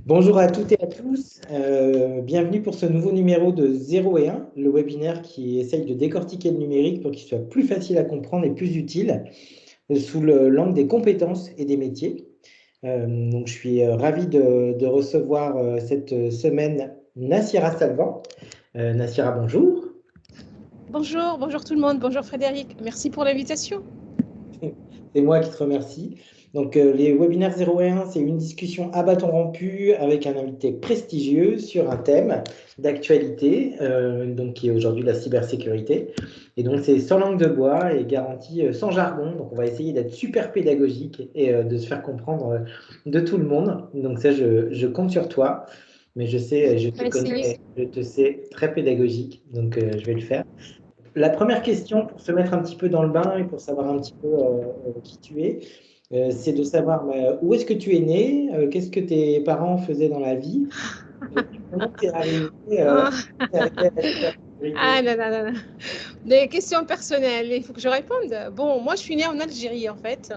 Bonjour à toutes et à tous, bienvenue pour ce nouveau numéro de 0 et 1, le webinaire qui essaye de décortiquer le numérique pour qu'il soit plus facile à comprendre et plus utile sous l'angle des compétences et des métiers. Donc je suis ravi de recevoir cette semaine Nassira Salvan. Nassira, bonjour. Bonjour, bonjour tout le monde, bonjour Frédéric, merci pour l'invitation. C'est moi qui te remercie. Donc, les webinaires 0 et 1, c'est une discussion à bâton rompu avec un invité prestigieux sur un thème d'actualité, donc qui est aujourd'hui la cybersécurité. Et donc, c'est sans langue de bois et garanti sans jargon. Donc, on va essayer d'être super pédagogique et de se faire comprendre de tout le monde. Donc, ça, je compte sur toi. Mais je sais, je te connais, je te sais très pédagogique. Donc, je vais le faire. La première question, pour se mettre un petit peu dans le bain et pour savoir un petit peu qui tu es, c'est de savoir où est-ce que tu es né, qu'est-ce que tes parents faisaient dans la vie, et puis comment tu es arrivé à la cybersécurité. Ah là là là là, des questions personnelles, il faut que je réponde. Bon, moi je suis née en Algérie en fait,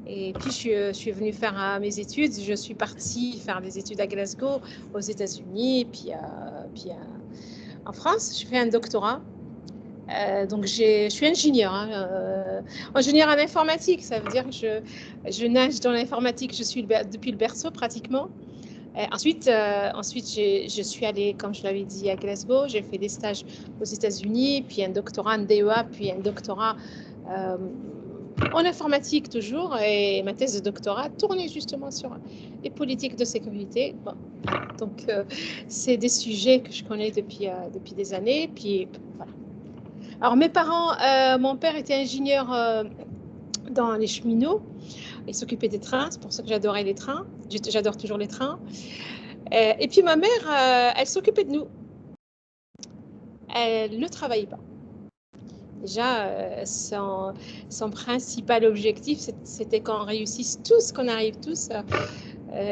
et puis je suis venue faire mes études, je suis partie faire des études à Glasgow, aux États-Unis, en France, je fais un doctorat. Donc je suis ingénieure, ingénieure en informatique, ça veut dire que je nage dans l'informatique, je suis depuis le berceau pratiquement. Ensuite, je suis allée, comme je l'avais dit, à Glasgow. J'ai fait des stages aux États-Unis, puis un doctorat en DEA, puis un doctorat en informatique toujours. Et ma thèse de doctorat tournait justement sur les politiques de sécurité. Bon. Donc, c'est des sujets que je connais depuis des années. Puis, voilà. Alors, mes parents, mon père était ingénieur dans les cheminots. Il s'occupait des trains, c'est pour ça que j'adorais les trains. J'adore toujours les trains. Et puis ma mère, elle s'occupait de nous. Elle ne travaillait pas. Déjà, son principal objectif, c'était qu'on réussisse tous, qu'on arrive tous.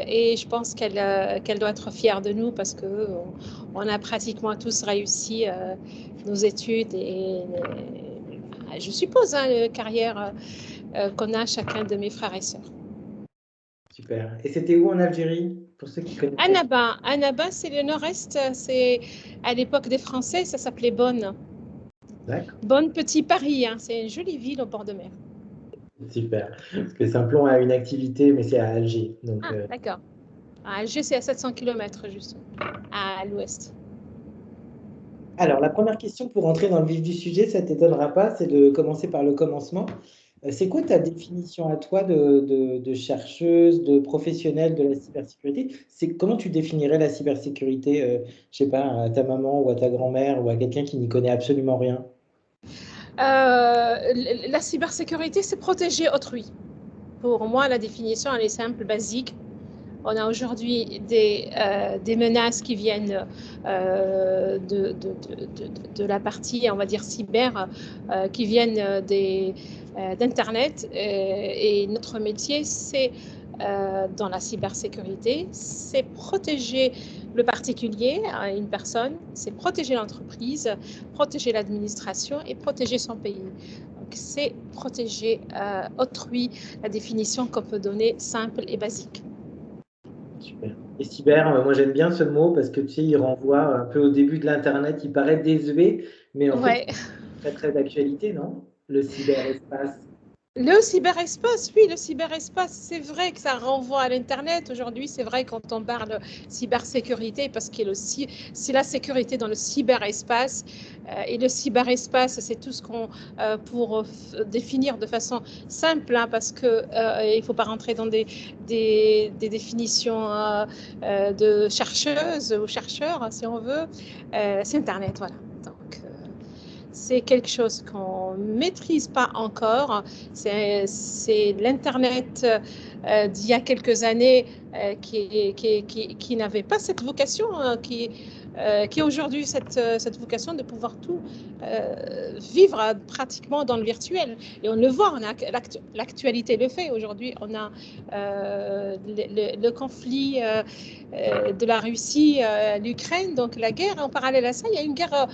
Et je pense qu'elle doit être fière de nous parce qu'on a pratiquement tous réussi nos études et je suppose la carrière qu'on a chacun de mes frères et sœurs. Super. Et c'était où en Algérie, pour ceux qui connaissent? Annaba, c'est le nord-est. C'est à l'époque des Français, ça s'appelait Bonn. D'accord. Bonn, petit Paris, hein. C'est une jolie ville au bord de mer. Super. Parce que Simplon a une activité, mais c'est à Alger. Donc, D'accord. À Alger, c'est à 700 km, juste à l'ouest. alors, la première question pour entrer dans le vif du sujet, ça ne t'étonnera pas, c'est de commencer par le commencement. C'est quoi ta définition à toi de chercheuse, de professionnelle de la cybersécurité? Comment tu définirais la cybersécurité, je sais pas, à ta maman ou à ta grand-mère ou à quelqu'un qui n'y connaît absolument rien? La cybersécurité, c'est protéger autrui. Pour moi, la définition, elle est simple, basique. On a aujourd'hui des menaces qui viennent de la partie, on va dire, cyber, qui viennent d'Internet. Et notre métier, c'est dans la cybersécurité, c'est protéger le particulier, une personne, c'est protéger l'entreprise, protéger l'administration et protéger son pays. Donc, c'est protéger autrui, la définition qu'on peut donner simple et basique. Super. Et cyber, moi j'aime bien ce mot parce que tu sais, il renvoie un peu au début de l'Internet, il paraît désuet, mais en fait, Ouais. c'est très très d'actualité, non? Le cyberespace. Le cyberespace, oui, le cyberespace, c'est vrai que ça renvoie à l'Internet. Aujourd'hui, c'est vrai quand on parle cybersécurité, parce que c'est la sécurité dans le cyberespace. Et le cyberespace, c'est tout ce qu'on, pour définir de façon simple, hein, parce que il faut pas rentrer dans des définitions de chercheuses ou chercheurs, si on veut. C'est Internet, voilà. Donc, c'est quelque chose qu'on ne maîtrise pas encore. C'est l'Internet d'il y a quelques années qui n'avait pas cette vocation, qui a aujourd'hui cette vocation de pouvoir tout vivre pratiquement dans le virtuel. Et on le voit, l'actualité le fait. Aujourd'hui, on a le conflit de la Russie, l'Ukraine, donc la guerre. En parallèle à ça, il y a une guerre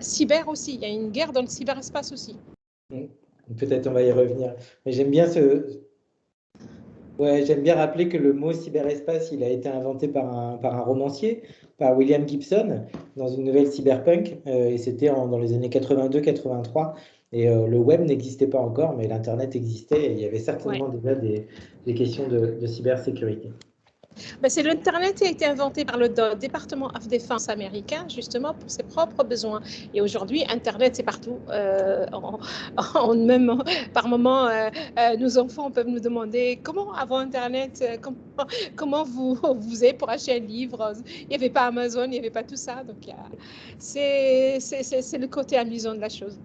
cyber aussi. Il y a une guerre dans le cyberespace aussi. Peut-être on va y revenir. Mais j'aime bien ce. Ouais, j'aime bien rappeler que le mot cyberespace, il a été inventé par un romancier, par William Gibson, dans une nouvelle cyberpunk, et c'était dans les années 82-83. Et le web n'existait pas encore, mais l'Internet existait, et il y avait Ouais. certainement déjà des questions de cybersécurité. Ben, c'est l'Internet a été inventé par le département of Defense américain justement pour ses propres besoins. Et aujourd'hui, Internet c'est partout. Même par moment, nos enfants peuvent nous demander comment avant Internet, comment vous avez pour acheter un livre. Il n'y avait pas Amazon, il n'y avait pas tout ça. Donc c'est le côté amusant de la chose.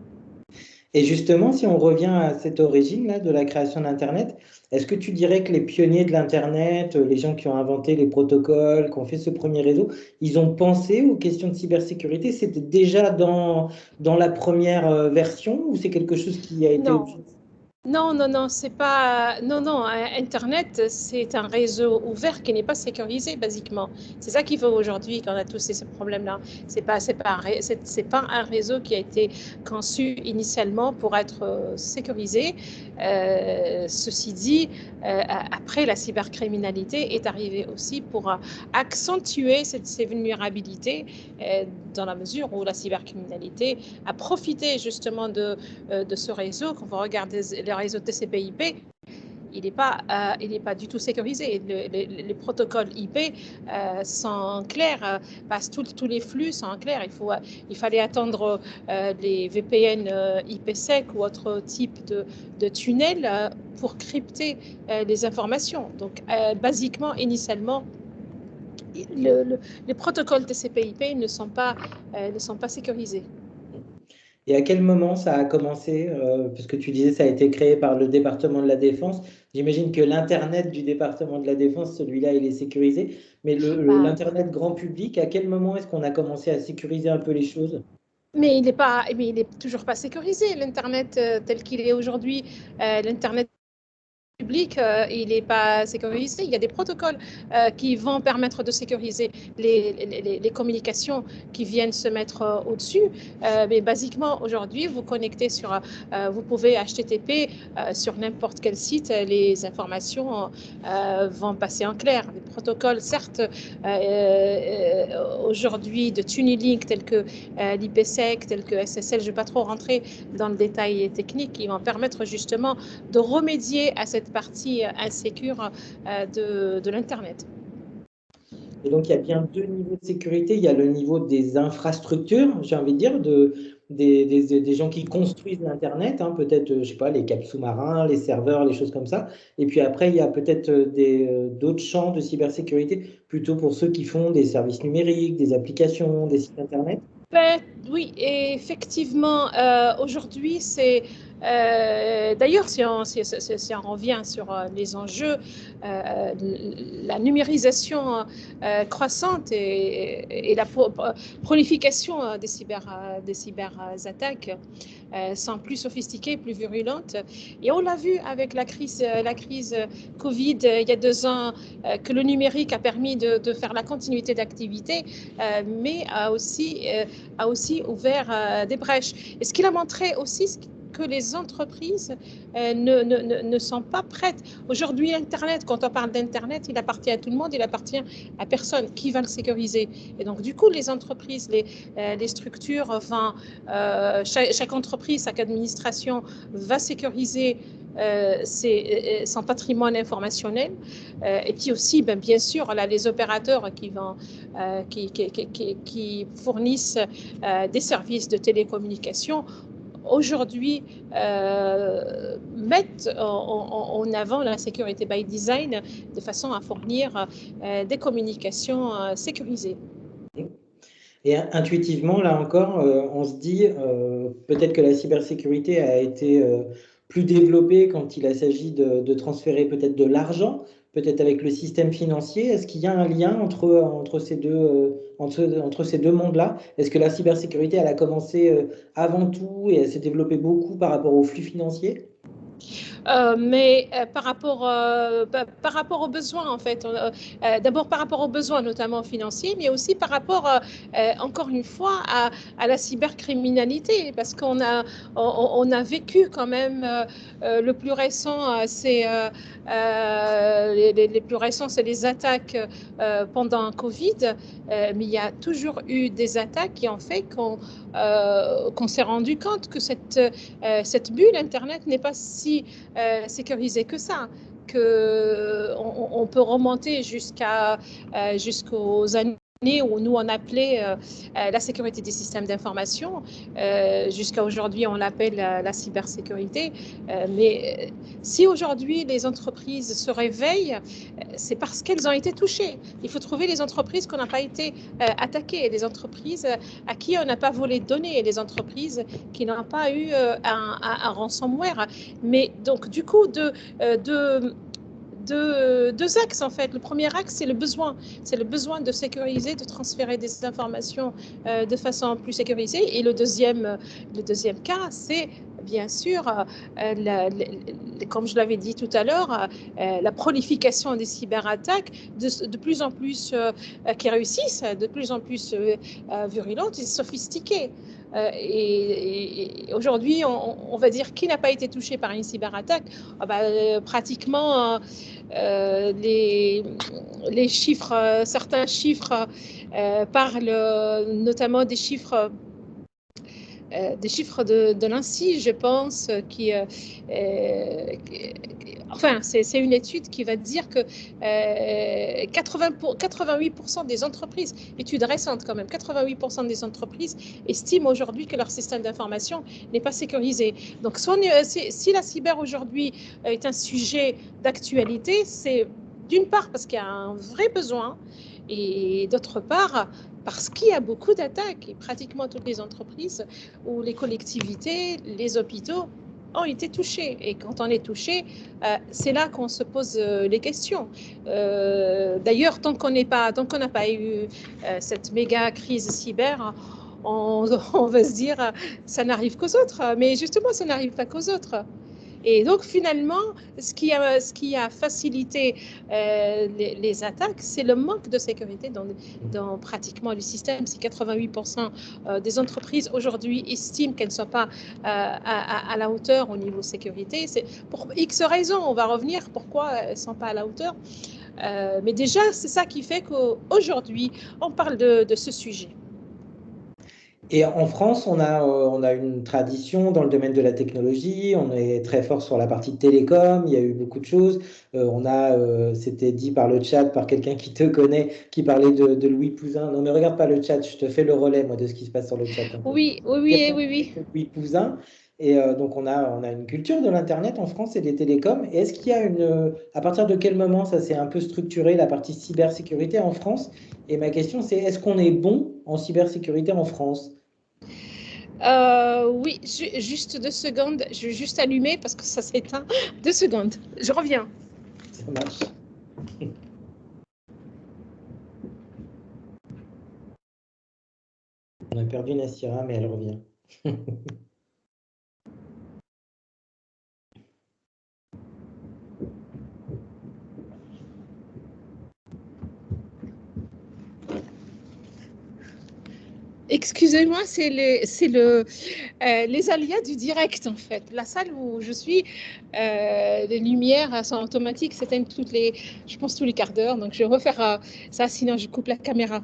Et justement, si on revient à cette origine-là de la création d'Internet, est-ce que tu dirais que les pionniers de l'Internet, les gens qui ont inventé les protocoles, qui ont fait ce premier réseau, ils ont pensé aux questions de cybersécurité? C'était déjà dans la première version ou c'est quelque chose qui a été... Non, non, non, non, c'est pas. Non, non, Internet, c'est un réseau ouvert qui n'est pas sécurisé, basiquement. C'est ça qu'il faut aujourd'hui quand on a tous ces problèmes-là. C'est pas un réseau qui a été conçu initialement pour être sécurisé. Ceci dit, après, la cybercriminalité est arrivée aussi pour accentuer ces vulnérabilités, dans la mesure où la cybercriminalité a profité justement de ce réseau. Quand vous regardez le réseau TCP/IP, il n'est pas du tout sécurisé. Les protocoles IP sont clairs, parce tous les flux sont clairs. Il fallait attendre les VPN IPsec ou autre type de tunnel pour crypter les informations. Donc, basiquement, initialement, les protocoles TCP/IP ne sont pas sécurisés. Et à quel moment ça a commencé? Parce que tu disais ça a été créé par le département de la Défense. J'imagine que l'Internet du département de la Défense, celui-là, il est sécurisé. Mais Bah, l'Internet grand public, à quel moment est-ce qu'on a commencé à sécuriser un peu les choses? mais il est toujours pas sécurisé. L'Internet tel qu'il est aujourd'hui, l'Internet public, il n'est pas sécurisé. Il y a des protocoles qui vont permettre de sécuriser les communications qui viennent se mettre au-dessus. Mais basiquement, aujourd'hui, vous connectez vous pouvez HTTP sur n'importe quel site, les informations vont passer en clair. Les protocoles, certes, aujourd'hui de Tunilink, tels que l'IPsec, tels que SSL, je ne vais pas trop rentrer dans le détail technique, qui vont permettre justement de remédier à cette partie insécure de l'Internet. Et donc, il y a bien deux niveaux de sécurité. Il y a le niveau des infrastructures, j'ai envie de dire, des gens qui construisent l'Internet, hein, peut-être, je sais pas, les câbles sous-marins, les serveurs, les choses comme ça. Et puis après, il y a peut-être d'autres champs de cybersécurité, plutôt pour ceux qui font des services numériques, des applications, des sites Internet. Ben, oui, et effectivement, aujourd'hui, d'ailleurs, si on revient sur les enjeux, la numérisation croissante et la prolification des cyberattaques sont plus sophistiquées, plus virulentes. Et on l'a vu avec la crise Covid il y a 2 ans, que le numérique a permis de faire la continuité d'activité, mais a aussi ouvert des brèches. Et ce qu'il a montré aussi, que les entreprises ne sont pas prêtes. Aujourd'hui, Internet, quand on parle d'Internet, il appartient à tout le monde, il appartient à personne. Qui va le sécuriser? Et donc, du coup, les entreprises, les structures, chaque entreprise, chaque administration va sécuriser son patrimoine informationnel. Et puis aussi, bien sûr, là, les opérateurs qui fournissent des services de télécommunication aujourd'hui mettent en avant la sécurité by design de façon à fournir des communications sécurisées. Et intuitivement, là encore, on se dit peut-être que la cybersécurité a été plus développée quand il s'agit de transférer peut-être de l'argent, peut-être avec le système financier. Est-ce qu'il y a un lien entre entre ces deux mondes-là? Est-ce que la cybersécurité, elle a commencé avant tout et elle s'est développée beaucoup par rapport aux flux financiers? Mais par rapport aux besoins, en fait, d'abord par rapport aux besoins, notamment financiers, mais aussi par rapport, encore une fois, à la cybercriminalité, parce on a vécu quand même le plus récent, les plus récents, c'est les attaques pendant Covid, mais il y a toujours eu des attaques qui ont fait qu'on s'est rendu compte que cette bulle Internet n'est pas si sécurisée que ça, qu'on peut remonter jusqu'aux années où nous on appelait la sécurité des systèmes d'information. Jusqu'à aujourd'hui, on l'appelle la cybersécurité. Mais si aujourd'hui les entreprises se réveillent, c'est parce qu'elles ont été touchées. Il faut trouver les entreprises qui n'ont pas été attaquées, les entreprises à qui on n'a pas volé de données, les entreprises qui n'ont pas eu un ransomware. Mais donc, du coup, deux axes en fait. Le premier axe, c'est le besoin de sécuriser, de transférer des informations de façon plus sécurisée. Et le deuxième cas, c'est bien sûr, comme je l'avais dit tout à l'heure, la prolification des cyberattaques de plus en plus qui réussissent, de plus en plus virulentes et sophistiquées. Et aujourd'hui, on va dire qui n'a pas été touché par une cyberattaque. Pratiquement les chiffres, certains chiffres parlent notamment des chiffres de l'ANSSI, je pense, enfin, c'est une étude qui va dire que 88% des entreprises, étude récente quand même, 88% des entreprises estiment aujourd'hui que leur système d'information n'est pas sécurisé. Donc, si la cyber aujourd'hui est un sujet d'actualité, c'est d'une part parce qu'il y a un vrai besoin et d'autre part parce qu'il y a beaucoup d'attaques et pratiquement toutes les entreprises ou les collectivités, les hôpitaux ont été touchés. Et quand on est touché, c'est là qu'on se pose les questions. D'ailleurs, tant qu'on n'a pas eu cette méga crise cyber, on va se dire ça n'arrive qu'aux autres. Mais justement, ça n'arrive pas qu'aux autres. Et donc, finalement, ce qui a facilité les attaques, c'est le manque de sécurité dans pratiquement le système. Si 88% des entreprises aujourd'hui estiment qu'elles ne sont pas à la hauteur au niveau sécurité, c'est pour X raisons. On va revenir pourquoi elles ne sont pas à la hauteur. Mais déjà, c'est ça qui fait qu'aujourd'hui, on parle de ce sujet. Et en France, on a une tradition dans le domaine de la technologie. On est très fort sur la partie télécom. Il y a eu beaucoup de choses. C'était dit par le chat, par quelqu'un qui te connaît, qui parlait de Louis Pouzin. Non, mais regarde pas le chat. Je te fais le relais, moi, de ce qui se passe sur le chat. Oui. Louis Pouzin. Et donc, on a une culture de l'Internet en France et des télécoms. Et est-ce qu'il y a à partir de quel moment ça s'est un peu structuré, la partie cybersécurité en France? Et ma question, c'est est-ce qu'on est bon en cybersécurité en France? Oui, juste 2 secondes. Je vais juste allumer parce que ça s'éteint. 2 secondes. Je reviens. Ça marche. On a perdu Nassira, mais elle revient. Excusez-moi, c'est les aléas du direct en fait. La salle où je suis, les lumières sont automatiques, s'éteignent je pense tous les quarts d'heure. Donc je vais refaire ça, sinon je coupe la caméra.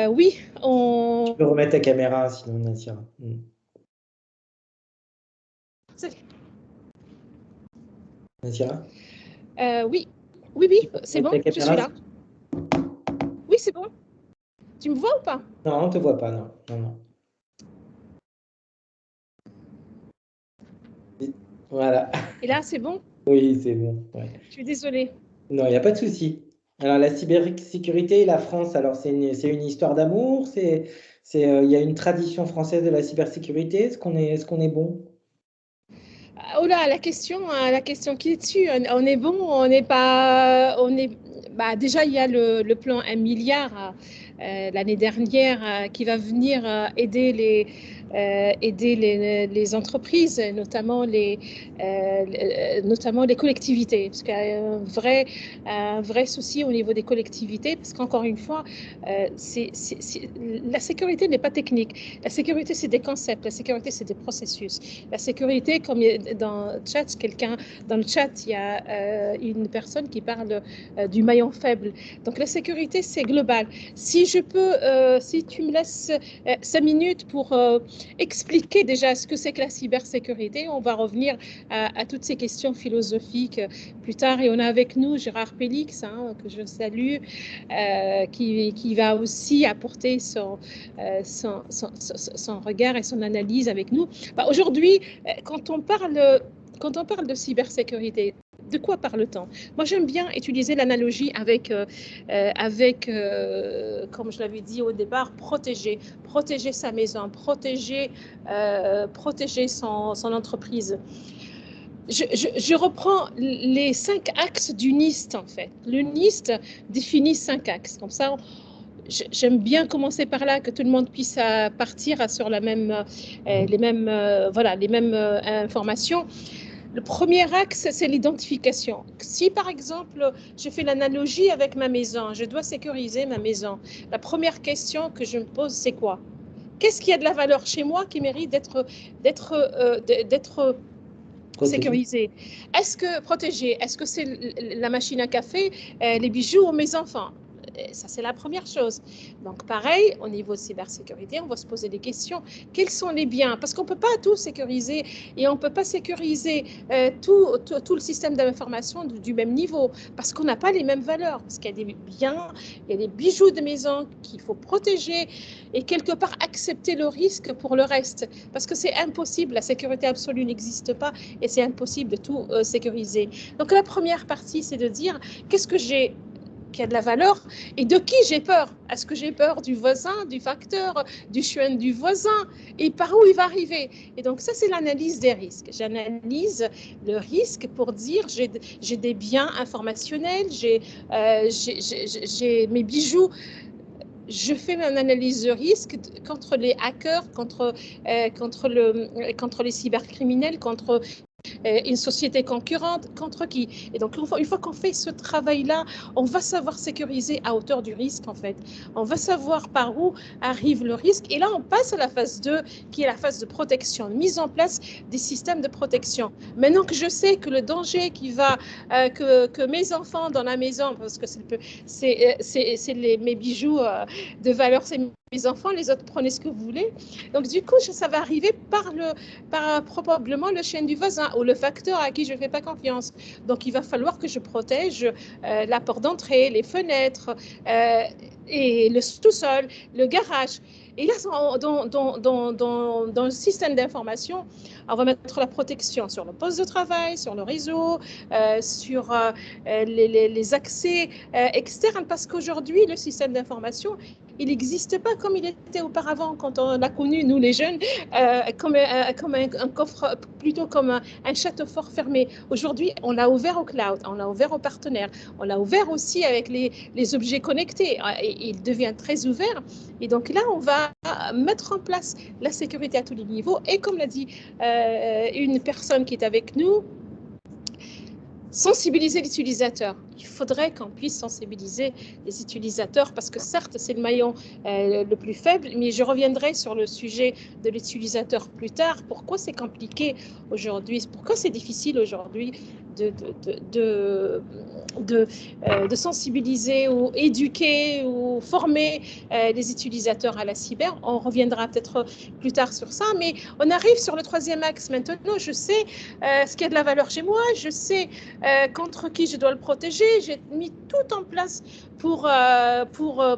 Oui, Tu peux remettre ta caméra, sinon Nassira. Nassira? Oui, c'est bon, je suis là. Oui, c'est bon. Tu me vois ou pas? Non, on ne te voit pas, non. Voilà. Et là, c'est bon? Oui, c'est bon. Ouais. Je suis désolée. Non, il n'y a pas de souci. Alors, la cybersécurité et la France, alors c'est une histoire d'amour, il y a une tradition française de la cybersécurité. Est-ce qu'on est bon? Oh là, la question qui est dessus. On est bon, on n'est pas. Déjà, il y a le plan 1 milliard l'année dernière qui va venir aider les entreprises, notamment les collectivités, parce qu'il y a un vrai souci au niveau des collectivités, parce qu'encore une fois, la sécurité n'est pas technique. La sécurité, c'est des concepts. La sécurité, c'est des processus. La sécurité, comme dans le chat, il y a une personne qui parle du maillon faible. Donc la sécurité, c'est global. Si tu me laisses 5 minutes pour expliquer déjà ce que c'est que la cybersécurité, on va revenir à toutes ces questions philosophiques plus tard. Et on a avec nous Gérard Pélix, que je salue, qui va aussi apporter son regard et son analyse avec nous. Aujourd'hui, quand on parle de cybersécurité, de quoi parle-t-on? Moi, j'aime bien utiliser l'analogie avec comme je l'avais dit au départ, protéger sa maison, protéger son entreprise. Je reprends les 5 axes du NIST, en fait. Le NIST définit 5 axes. Comme ça, j'aime bien commencer par là, que tout le monde puisse partir sur les mêmes informations. Le premier axe, c'est l'identification. Si, par exemple, je fais l'analogie avec ma maison, je dois sécuriser ma maison. La première question que je me pose, c'est quoi? Qu'est-ce qui a de la valeur chez moi qui mérite d'être sécurisé? Est-ce que c'est la machine à café, les bijoux ou mes enfants? Ça, c'est la première chose. Donc, pareil, au niveau de cybersécurité, on va se poser des questions. Quels sont les biens? Parce qu'on ne peut pas tout sécuriser et on ne peut pas sécuriser tout le système d'information du même niveau parce qu'on n'a pas les mêmes valeurs. Parce qu'il y a des biens, il y a des bijoux de maison qu'il faut protéger et quelque part accepter le risque pour le reste. Parce que c'est impossible, la sécurité absolue n'existe pas et c'est impossible de tout sécuriser. Donc, la première partie, c'est de dire qu'est-ce que j'ai qui a de la valeur et de qui j'ai peur. Est-ce que j'ai peur du voisin, du facteur, du chien du voisin et par où il va arriver? Et donc ça, c'est l'analyse des risques. J'analyse le risque pour dire j'ai des biens informationnels, j'ai mes bijoux. Je fais mon analyse de risque contre les hackers, contre les cybercriminels, contre une société concurrente, contre qui? Et donc, une fois qu'on fait ce travail-là, on va savoir sécuriser à hauteur du risque, en fait. On va savoir par où arrive le risque. Et là, on passe à la phase 2, qui est la phase de protection, mise en place des systèmes de protection. Maintenant que je sais que le danger que mes enfants dans la maison, parce que c'est mes bijoux de valeur, c'est mes enfants, les autres prenez ce que vous voulez. Donc, du coup, ça va arriver par probablement le chien du voisin ou le facteur à qui je ne fais pas confiance. Donc, il va falloir que je protège la porte d'entrée, les fenêtres et le sous-sol, le garage. Et là, dans le système d'information, on va mettre la protection sur le poste de travail, sur le réseau, sur les accès externes, parce qu'aujourd'hui, le système d'information, il n'existe pas comme il était auparavant quand on l'a connu, nous les jeunes, comme un coffre, plutôt comme un château fort fermé. Aujourd'hui, on l'a ouvert au cloud, on l'a ouvert aux partenaires, on l'a ouvert aussi avec les objets connectés. Et il devient très ouvert. Et donc là, on va mettre en place la sécurité à tous les niveaux. Et comme l'a dit une personne qui est avec nous, sensibiliser l'utilisateur. Il faudrait qu'on puisse sensibiliser les utilisateurs parce que certes, c'est le maillon le plus faible, mais je reviendrai sur le sujet de l'utilisateur plus tard. Pourquoi c'est compliqué aujourd'hui? Pourquoi c'est difficile aujourd'hui de sensibiliser ou éduquer ou former les utilisateurs à la cyber? On reviendra peut-être plus tard sur ça, mais on arrive sur le troisième axe maintenant. Je sais ce qui a de la valeur chez moi, je sais contre qui je dois le protéger, j'ai mis tout en place pour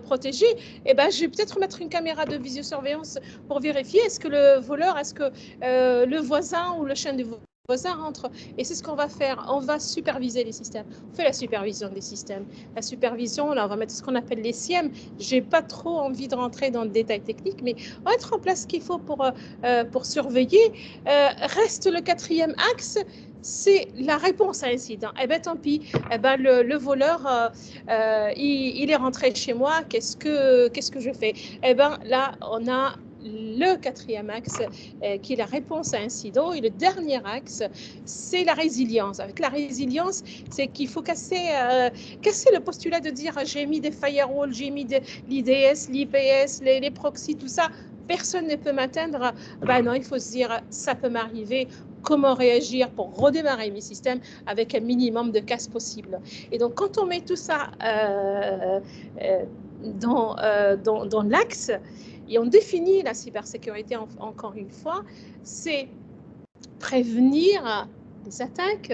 protéger. Et ben, je vais peut-être mettre une caméra de visiosurveillance pour vérifier est-ce que le voleur, est-ce que le voisin ou le chien du voisin rentre. Et c'est ce qu'on va faire. On va superviser les systèmes. On fait la supervision des systèmes. La supervision, là, on va mettre ce qu'on appelle les SIEM. J'ai pas trop envie de rentrer dans le détail technique, mais on va mettre en place ce qu'il faut pour surveiller. Reste le quatrième axe. c'est la réponse à l'incident. Eh bien, tant pis. Eh ben, le voleur, il est rentré chez moi. Qu'est-ce que je fais? Eh bien, là, on a le quatrième axe qui est la réponse à incident. Et le dernier axe, c'est la résilience. Avec la résilience, c'est qu'il faut casser le postulat de dire j'ai mis des firewalls, j'ai mis l'IDS, l'IPS, les proxys, tout ça. Personne ne peut m'atteindre. Ben non, il faut se dire ça peut m'arriver. Comment réagir pour redémarrer mes systèmes avec un minimum de casse possible. Et donc, quand on met tout ça dans l'axe et on définit la cybersécurité, encore une fois, c'est prévenir les attaques,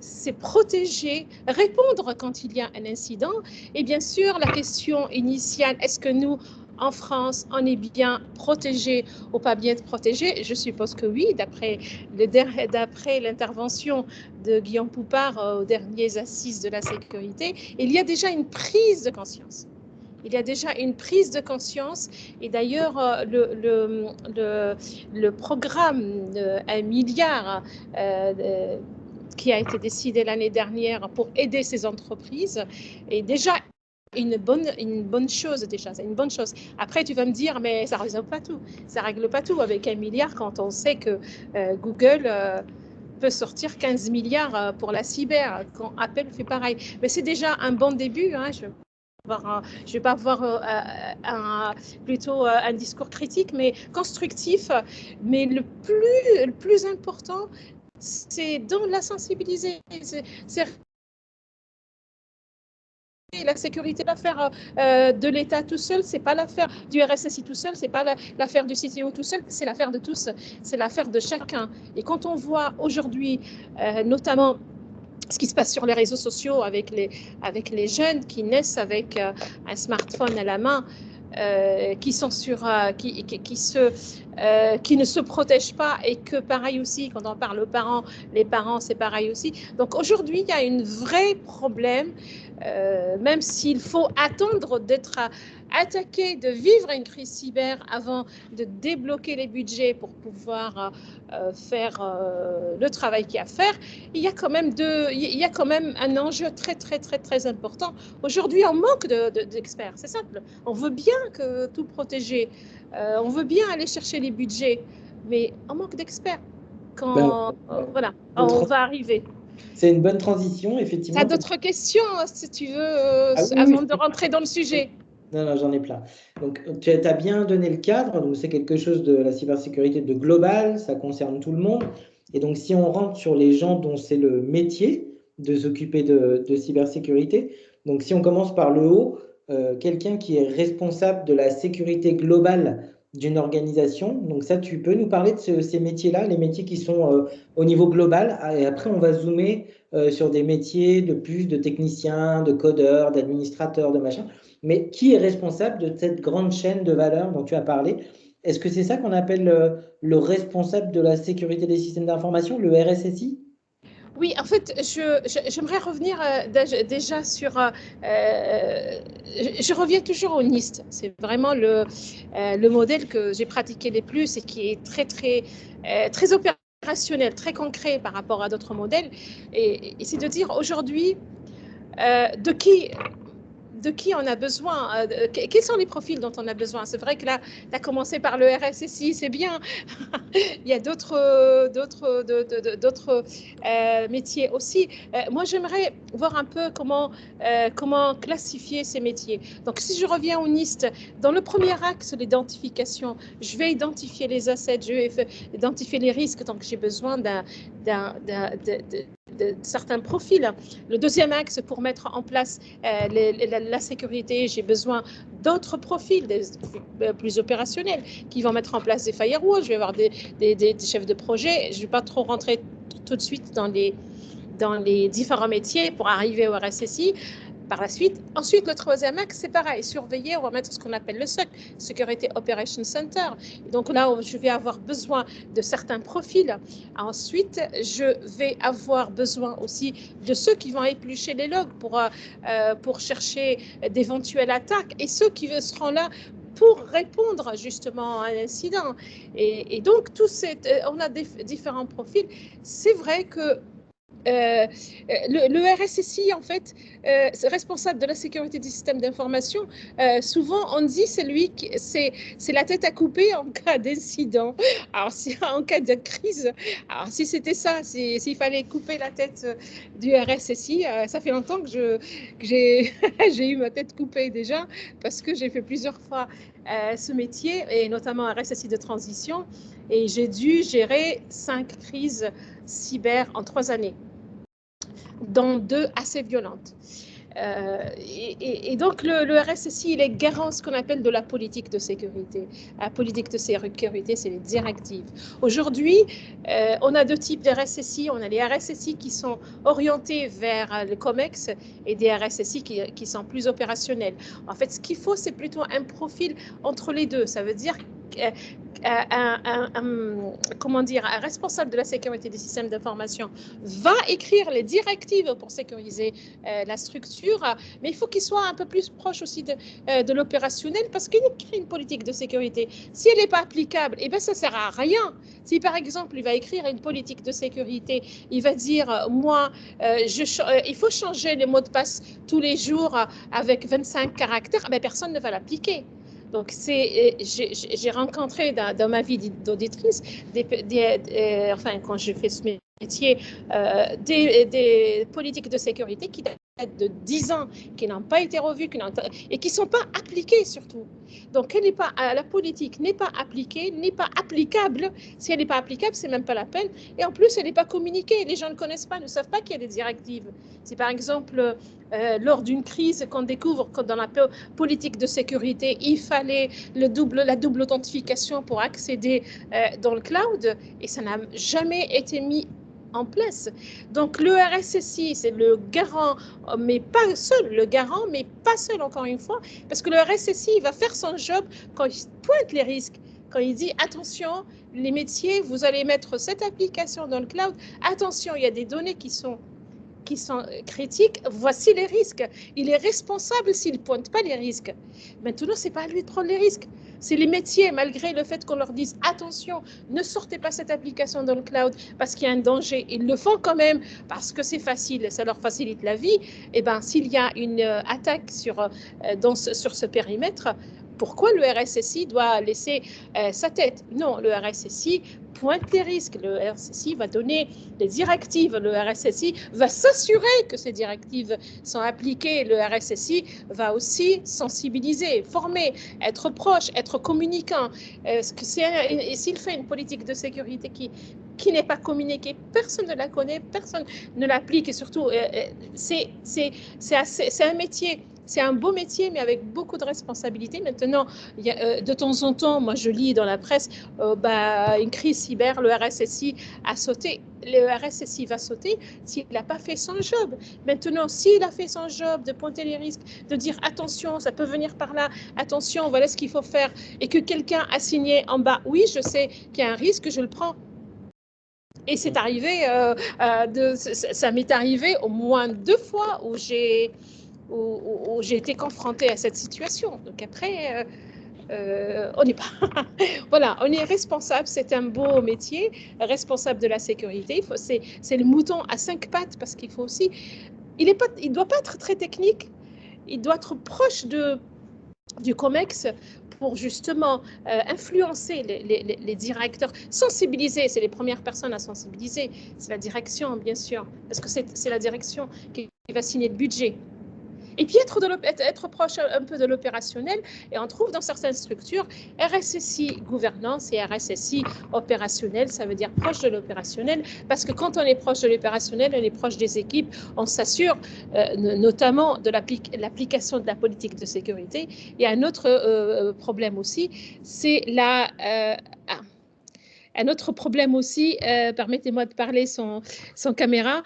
c'est protéger, répondre quand il y a un incident. Et bien sûr, la question initiale, est-ce que nous, en France, on est bien protégé ou pas bien protégé? Je suppose que oui, d'après l'intervention de Guillaume Poupard aux dernières assises de la sécurité, il y a déjà une prise de conscience. Il y a déjà une prise de conscience et d'ailleurs le programme de 1 milliard qui a été décidé l'année dernière pour aider ces entreprises est déjà une bonne chose déjà, c'est une bonne chose. Après, tu vas me dire, mais ça ne résout pas tout. Ça ne règle pas tout avec 1 milliard quand on sait que Google peut sortir 15 milliards pour la cyber, quand Apple fait pareil. Mais c'est déjà un bon début. Hein, je ne vais pas avoir plutôt un discours critique, mais constructif. Mais le plus important, c'est dans la sensibiliser. C'est la sécurité, l'affaire de l'État tout seul, c'est pas l'affaire du RSSI tout seul, c'est pas l'affaire du CTO tout seul, c'est l'affaire de tous, c'est l'affaire de chacun. Et quand on voit aujourd'hui, notamment ce qui se passe sur les réseaux sociaux avec les jeunes qui naissent avec un smartphone à la main, qui sont qui ne se protègent pas et que pareil aussi, quand on parle aux parents, les parents c'est pareil aussi. Donc aujourd'hui, il y a un vrai problème, même s'il faut attendre d'être attaqué, de vivre une crise cyber avant de débloquer les budgets pour pouvoir faire le travail qu'il y a à faire, il y a quand même un enjeu très, très, très, très important. Aujourd'hui, on manque d'experts, c'est simple. On veut bien que tout protéger, on veut bien aller chercher les budgets, mais on manque d'experts. Voilà, on va arriver. C'est une bonne transition, effectivement. Tu as d'autres questions, si tu veux, oui, avant de rentrer dans le sujet? Non, j'en ai plein. Donc, tu as bien donné le cadre. Donc, c'est quelque chose de la cybersécurité de global, ça concerne tout le monde. Et donc, si on rentre sur les gens dont c'est le métier de s'occuper de cybersécurité, donc si on commence par le haut, quelqu'un qui est responsable de la sécurité globale d'une organisation. Donc ça, tu peux nous parler de ces métiers-là, les métiers qui sont au niveau global. Et après, on va zoomer sur des métiers de techniciens, de codeurs, d'administrateurs, de machin. Mais qui est responsable de cette grande chaîne de valeur dont tu as parlé? Est-ce que c'est ça qu'on appelle le responsable de la sécurité des systèmes d'information, le RSSI? Oui, en fait, j'aimerais revenir déjà sur... je reviens toujours au NIST. C'est vraiment le modèle que j'ai pratiqué le plus et qui est très, très, très opérationnel, très concret par rapport à d'autres modèles. Et c'est de dire aujourd'hui, de qui on a besoin, quels sont les profils dont on a besoin. C'est vrai que là, tu as commencé par le RSSI, c'est bien. Il y a d'autres métiers aussi. Moi, j'aimerais voir un peu comment classifier ces métiers. Donc, si je reviens au NIST, dans le premier axe, l'identification, je vais identifier les assets, je vais identifier les risques, donc j'ai besoin de certains profils. Le deuxième axe, pour mettre en place la sécurité, j'ai besoin d'autres profils plus opérationnels qui vont mettre en place des firewalls. Je vais avoir des chefs de projet. Je ne vais pas trop rentrer tout de suite dans les différents métiers pour arriver au RSSI. Par la suite, ensuite, le troisième axe, c'est pareil, surveiller, on va mettre ce qu'on appelle le SOC, Security Operations Center. Et donc là, je vais avoir besoin de certains profils. Ensuite, je vais avoir besoin aussi de ceux qui vont éplucher les logs pour chercher d'éventuelles attaques et ceux qui seront là pour répondre justement à un incident. Et donc, on a différents profils. C'est vrai que le RSSI, en fait, responsable de la sécurité des systèmes d'information, souvent on dit c'est la tête à couper en cas d'incident. Alors, en cas de crise, alors si c'était ça, s'il fallait couper la tête du RSSI, ça fait longtemps que j'ai eu ma tête coupée déjà, parce que j'ai fait plusieurs fois ce métier, et notamment RSSI de transition, et j'ai dû gérer 5 crises cyber en 3 années, dont 2 assez violentes. Et donc, le RSSI, il est garant ce qu'on appelle de la politique de sécurité. La politique de sécurité, c'est les directives. Aujourd'hui, on a 2 types de RSSI. On a les RSSI qui sont orientés vers le COMEX et des RSSI qui sont plus opérationnels. En fait, ce qu'il faut, c'est plutôt un profil entre les deux. Ça veut dire un responsable de la sécurité des systèmes d'information va écrire les directives pour sécuriser la structure, mais il faut qu'il soit un peu plus proche aussi de l'opérationnel, parce qu'il écrit une politique de sécurité. Si elle n'est pas applicable, eh bien, ça ne sert à rien. Si par exemple, il va écrire une politique de sécurité, il va dire, moi, il faut changer les mots de passe tous les jours avec 25 caractères, mais personne ne va l'appliquer. Donc, j'ai rencontré dans ma vie d'auditrice, enfin, quand j'ai fait ce métier, des politiques de sécurité qui datent de 10 ans, qui n'ont pas été revues et qui ne sont pas appliquées surtout. Donc, la politique n'est pas appliquée, n'est pas applicable. Si elle n'est pas applicable, ce n'est même pas la peine. Et en plus, elle n'est pas communiquée. Les gens ne connaissent pas, ne savent pas qu'il y a des directives. Si par exemple, lors d'une crise, qu'on découvre que dans la politique de sécurité, il fallait la double authentification pour accéder dans le cloud, et ça n'a jamais été mis en place. Donc le RSSI, c'est le garant, mais pas seul, encore une fois, parce que le RSSI, il va faire son job quand il pointe les risques, quand il dit attention, les métiers, vous allez mettre cette application dans le cloud, attention, il y a des données qui sont critiques, voici les risques. Il est responsable s'il ne pointe pas les risques. Maintenant, ce n'est pas à lui de prendre les risques. C'est les métiers, malgré le fait qu'on leur dise attention, ne sortez pas cette application dans le cloud parce qu'il y a un danger. Ils le font quand même parce que c'est facile, ça leur facilite la vie. Et bien, s'il y a une attaque sur ce périmètre, pourquoi le RSSI doit laisser sa tête? Non, le RSSI pointe les risques, le RSSI va donner des directives, le RSSI va s'assurer que ces directives sont appliquées, le RSSI va aussi sensibiliser, former, être proche, être communicant. Et s'il fait une politique de sécurité qui n'est pas communiquée, personne ne la connaît, personne ne l'applique, et surtout, c'est un métier. C'est un beau métier, mais avec beaucoup de responsabilités. Maintenant, de temps en temps, moi, je lis dans la presse, une crise cyber, le RSSI a sauté. Le RSSI va sauter s'il n'a pas fait son job. Maintenant, s'il a fait son job de pointer les risques, de dire attention, ça peut venir par là, attention, voilà ce qu'il faut faire, et que quelqu'un a signé en bas, oui, je sais qu'il y a un risque, je le prends. Et c'est arrivé, ça m'est arrivé au moins 2 fois où j'ai été confrontée à cette situation. Donc après, on n'est pas... voilà, on est responsable, c'est un beau métier, responsable de la sécurité. C'est le mouton à 5 pattes, parce qu'il faut aussi... Il ne doit pas être très technique, il doit être proche du COMEX pour justement influencer les directeurs, sensibiliser, c'est les premières personnes à sensibiliser, c'est la direction bien sûr, parce que c'est la direction qui va signer le budget. Et puis être proche un peu de l'opérationnel, et on trouve dans certaines structures RSSI gouvernance et RSSI opérationnel, ça veut dire proche de l'opérationnel, parce que quand on est proche de l'opérationnel, on est proche des équipes, on s'assure notamment de l'application de la politique de sécurité. Il y a un autre problème aussi, c'est un autre problème aussi, permettez-moi de parler sans caméra,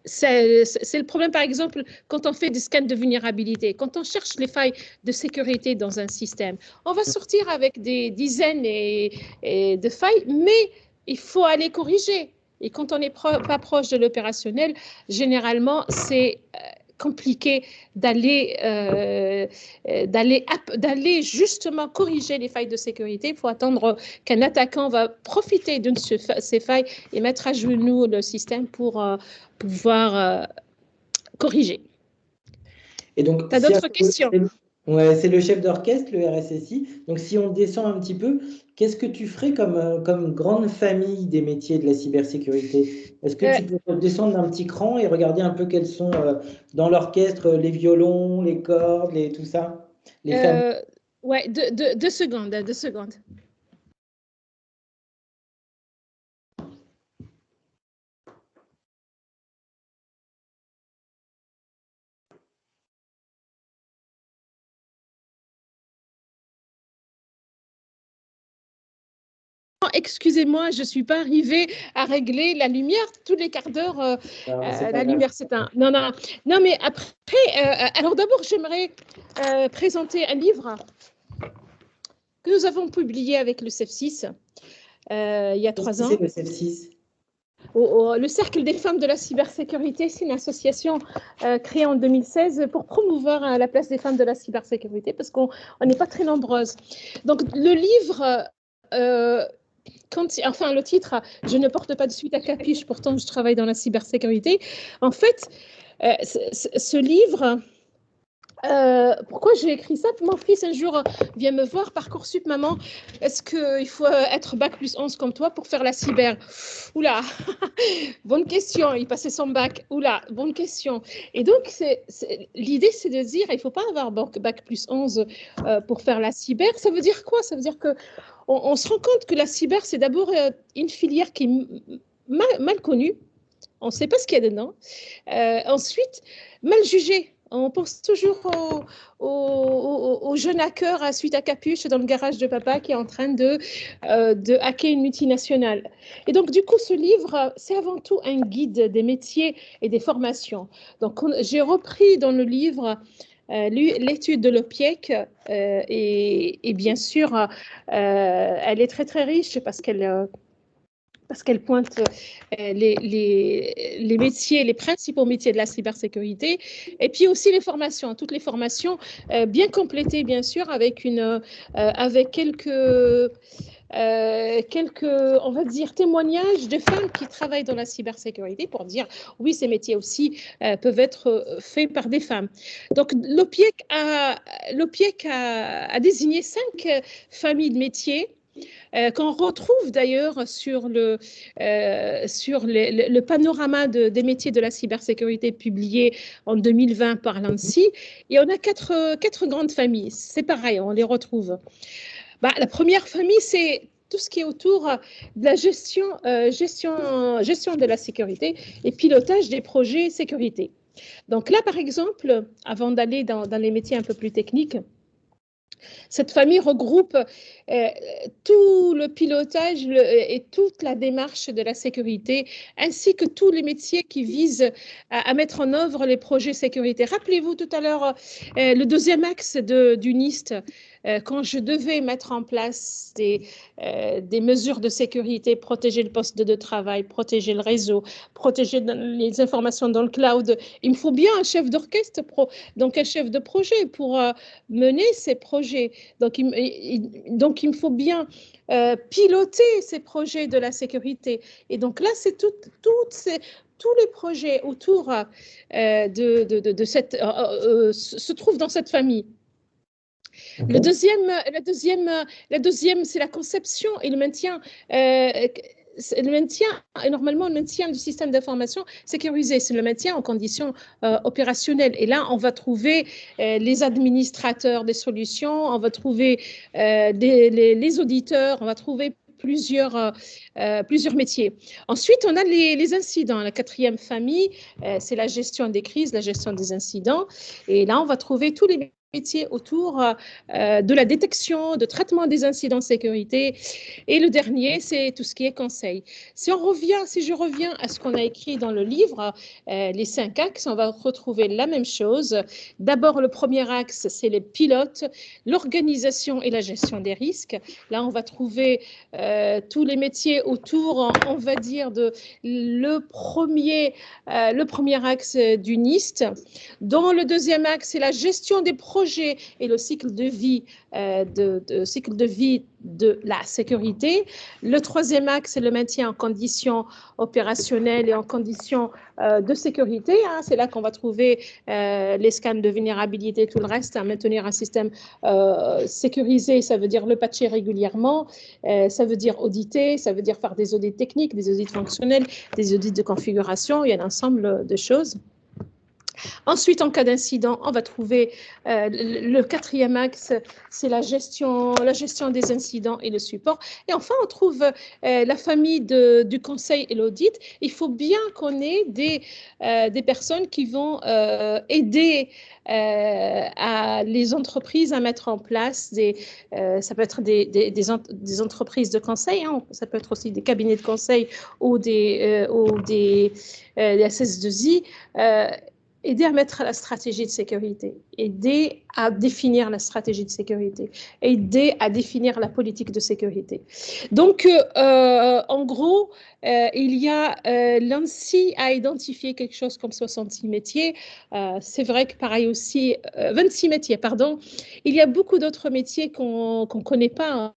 c'est le problème, par exemple, quand on fait des scans de vulnérabilité, quand on cherche les failles de sécurité dans un système. On va sortir avec des dizaines de failles, mais il faut aller corriger. Et quand on n'est pas proche de l'opérationnel, généralement, c'est compliqué d'aller justement corriger les failles de sécurité. Il faut attendre qu'un attaquant va profiter de ces failles et mettre à genoux le système pour pouvoir corriger. Et donc, tu as d'autres questions? Ouais, c'est le chef d'orchestre, le RSSI. Donc, si on descend un petit peu, qu'est-ce que tu ferais comme grande famille des métiers de la cybersécurité? Est-ce que tu peux descendre d'un petit cran et regarder un peu quels sont dans l'orchestre les violons, les cordes, tout ça? Ouais, 2 secondes, 2 secondes. Excusez-moi, je ne suis pas arrivée à régler la lumière tous les quarts d'heure. La lumière s'éteint. Non, mais après, alors d'abord, j'aimerais présenter un livre que nous avons publié avec le CEF6 il y a 3 ans. C'est le CEF6 ? Le Cercle des femmes de la cybersécurité, c'est une association créée en 2016 pour promouvoir la place des femmes de la cybersécurité parce qu'on n'est pas très nombreuses. Donc, le livre... le titre, je ne porte pas de suite à capiche, pourtant je travaille dans la cybersécurité. En fait, ce livre, pourquoi j'ai écrit ça? Mon fils un jour vient me voir, Parcoursup, maman, est-ce qu'il faut être bac plus 11 comme toi pour faire la cyber? Oula, bonne question, il passait son bac, oula, bonne question. Et donc, l'idée, c'est de dire, il ne faut pas avoir bac plus 11 pour faire la cyber. Ça veut dire quoi? Ça veut dire que on se rend compte que la cyber, c'est d'abord une filière qui est mal connue. On ne sait pas ce qu'il y a dedans. Ensuite, mal jugée. On pense toujours au jeune hacker à suite à capuche dans le garage de papa qui est en train de hacker une multinationale. Et donc, du coup, ce livre, c'est avant tout un guide des métiers et des formations. Donc, j'ai repris dans le livre l'étude de l'OPIEC et bien sûr, elle est très, très riche parce qu'elle pointe les métiers, les principaux métiers de la cybersécurité, et puis aussi les formations, toutes les formations bien complétées, bien sûr, avec quelques, on va dire, témoignages de femmes qui travaillent dans la cybersécurité pour dire, oui, ces métiers aussi peuvent être faits par des femmes. Donc, l'OPIEC a désigné 5 familles de métiers qu'on retrouve d'ailleurs sur le panorama des métiers de la cybersécurité publié en 2020 par l'ANSSI. Et on a quatre grandes familles. C'est pareil, on les retrouve. La première famille, c'est tout ce qui est autour de la gestion de la sécurité et pilotage des projets sécurité. Donc là, par exemple, avant d'aller dans les métiers un peu plus techniques, cette famille regroupe tout le pilotage et toute la démarche de la sécurité, ainsi que tous les métiers qui visent à mettre en œuvre les projets sécurité. Rappelez-vous tout à l'heure le deuxième axe du NIST, quand je devais mettre en place des mesures de sécurité, protéger le poste de travail, protéger le réseau, protéger les informations dans le cloud, il me faut bien un chef d'orchestre, donc un chef de projet pour mener ces projets. Donc, il me faut bien piloter ces projets de la sécurité. Et donc là, c'est tous les projets autour se trouvent dans cette famille. La deuxième, c'est la conception et le maintien. Normalement, le maintien du système d'information sécurisé, c'est le maintien en conditions opérationnelles. Et là, on va trouver les administrateurs des solutions, on va trouver les auditeurs, on va trouver plusieurs métiers. Ensuite, on a les incidents. La quatrième famille, c'est la gestion des crises, la gestion des incidents. Et là, on va trouver tous les métiers autour de la détection, de traitement des incidents de sécurité. Et le dernier, c'est tout ce qui est conseil. Si je reviens à ce qu'on a écrit dans le livre, les 5 axes, on va retrouver la même chose. D'abord, le premier axe, c'est les pilotes, l'organisation et la gestion des risques. Là, on va trouver tous les métiers autour, on va dire, de le premier axe du NIST. Dans le deuxième axe, c'est la gestion des projets et le cycle de vie de la sécurité. Le troisième axe, c'est le maintien en conditions opérationnelles et en conditions de sécurité. C'est là qu'on va trouver les scans de vulnérabilité, tout le reste. Maintenir un système sécurisé, ça veut dire le patcher régulièrement, ça veut dire auditer, ça veut dire faire des audits techniques, des audits fonctionnels, des audits de configuration. Il y a un ensemble de choses. Ensuite, en cas d'incident, on va trouver le quatrième axe, c'est la gestion des incidents et le support. Et enfin, on trouve la famille du conseil et l'audit. Il faut bien qu'on ait des personnes qui vont aider les entreprises à mettre en place ça peut être des entreprises de conseil, ça peut être aussi des cabinets de conseil ou des SS2I, aider à mettre la stratégie de sécurité, aider à définir la stratégie de sécurité, aider à définir la politique de sécurité. Donc, en gros, il y a l'ANSSI a identifié quelque chose comme 66 métiers. C'est vrai que pareil aussi, 26 métiers, pardon. Il y a beaucoup d'autres métiers qu'on ne connaît pas,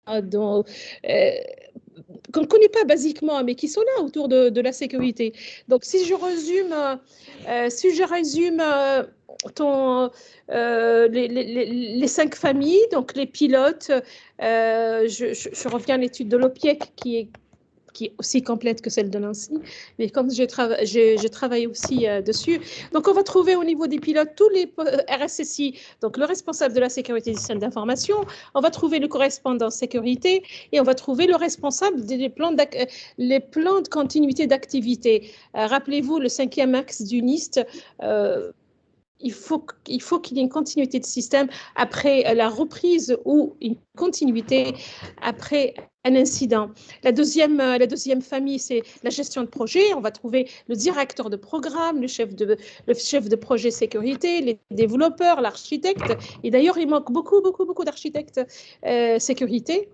qu'on ne connaît pas basiquement, mais qui sont là autour de la sécurité. Donc, si je résume les 5 familles, donc les pilotes, je reviens à l'étude de l'OPIEC qui est aussi complète que celle de Nancy, mais comme j'ai travaillé aussi dessus. Donc, on va trouver au niveau des pilotes tous les RSSI, donc le responsable de la sécurité des systèmes d'information, on va trouver le correspondant sécurité et on va trouver le responsable des plans de continuité d'activité. Rappelez-vous, le 5e axe du NIST, il faut qu'il y ait une continuité de système après la reprise ou une continuité après un incident. La deuxième famille, c'est la gestion de projet. On va trouver le directeur de programme, le chef de projet sécurité, les développeurs, l'architecte. Et d'ailleurs, il manque beaucoup d'architectes sécurité.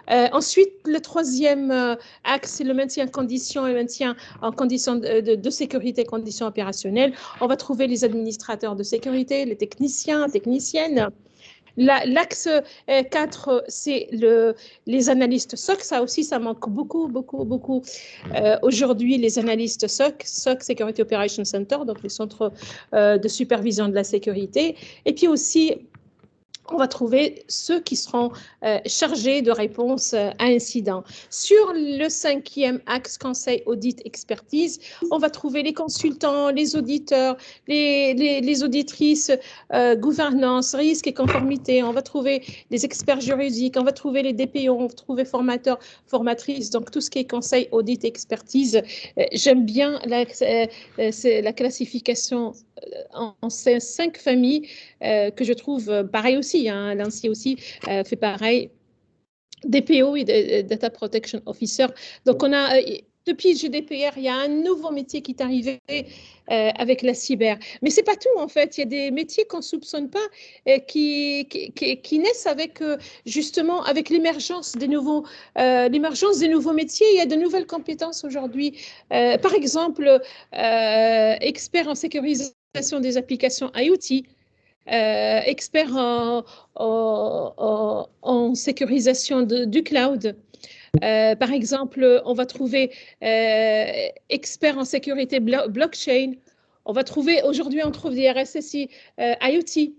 Ensuite, le troisième axe, c'est le maintien en conditions et maintien en conditions de sécurité, conditions opérationnelles. On va trouver les administrateurs de sécurité, les techniciens, techniciennes. L'axe 4, c'est les analystes SOC. Ça aussi, ça manque beaucoup. Aujourd'hui, les analystes SOC, Security Operations Center, donc les centres de supervision de la sécurité. Et puis aussi, on va trouver ceux qui seront chargés de réponse à incident. Sur le 5e axe, conseil, audit, expertise, on va trouver les consultants, les auditeurs, les auditrices, gouvernance, risque et conformité. On va trouver les experts juridiques, on va trouver les DPO, on va trouver formateurs, formatrices. Donc, tout ce qui est conseil, audit, expertise. J'aime bien la classification en 5 familles que je trouve pareil aussi. L'ANSSI aussi fait pareil. DPO et Data Protection Officer. Donc, on a depuis GDPR, il y a un nouveau métier qui est arrivé avec la cyber. Mais ce n'est pas tout, en fait. Il y a des métiers qu'on ne soupçonne pas qui naissent avec, justement, avec l'émergence des nouveaux métiers. Il y a de nouvelles compétences aujourd'hui. Par exemple, expert en sécurisation des applications IoT, expert en sécurisation du cloud. Par exemple, on va trouver expert en sécurité blockchain. On va trouver, aujourd'hui, on trouve des RSSI IoT.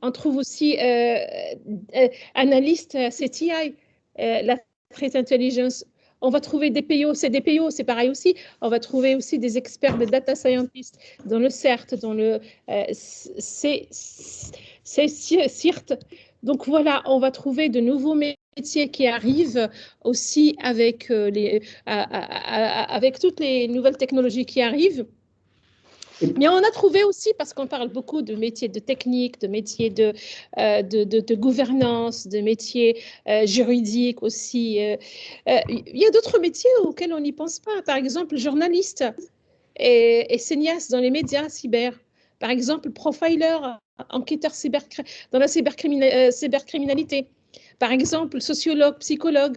On trouve aussi analyste CTI, la threat intelligence. On va trouver des PO, c'est pareil aussi. On va trouver aussi des experts de data scientists dans le CERT, dans le CIRT. Donc voilà, on va trouver de nouveaux métiers qui arrivent aussi avec toutes les nouvelles technologies qui arrivent. Mais on a trouvé aussi, parce qu'on parle beaucoup de métiers de technique, de métiers de gouvernance, de métiers juridiques aussi. Il y a d'autres métiers auxquels on n'y pense pas. Par exemple, journaliste et cinéaste dans les médias cyber. Par exemple, profiler, enquêteur dans la cybercriminalité. Par exemple, sociologue, psychologue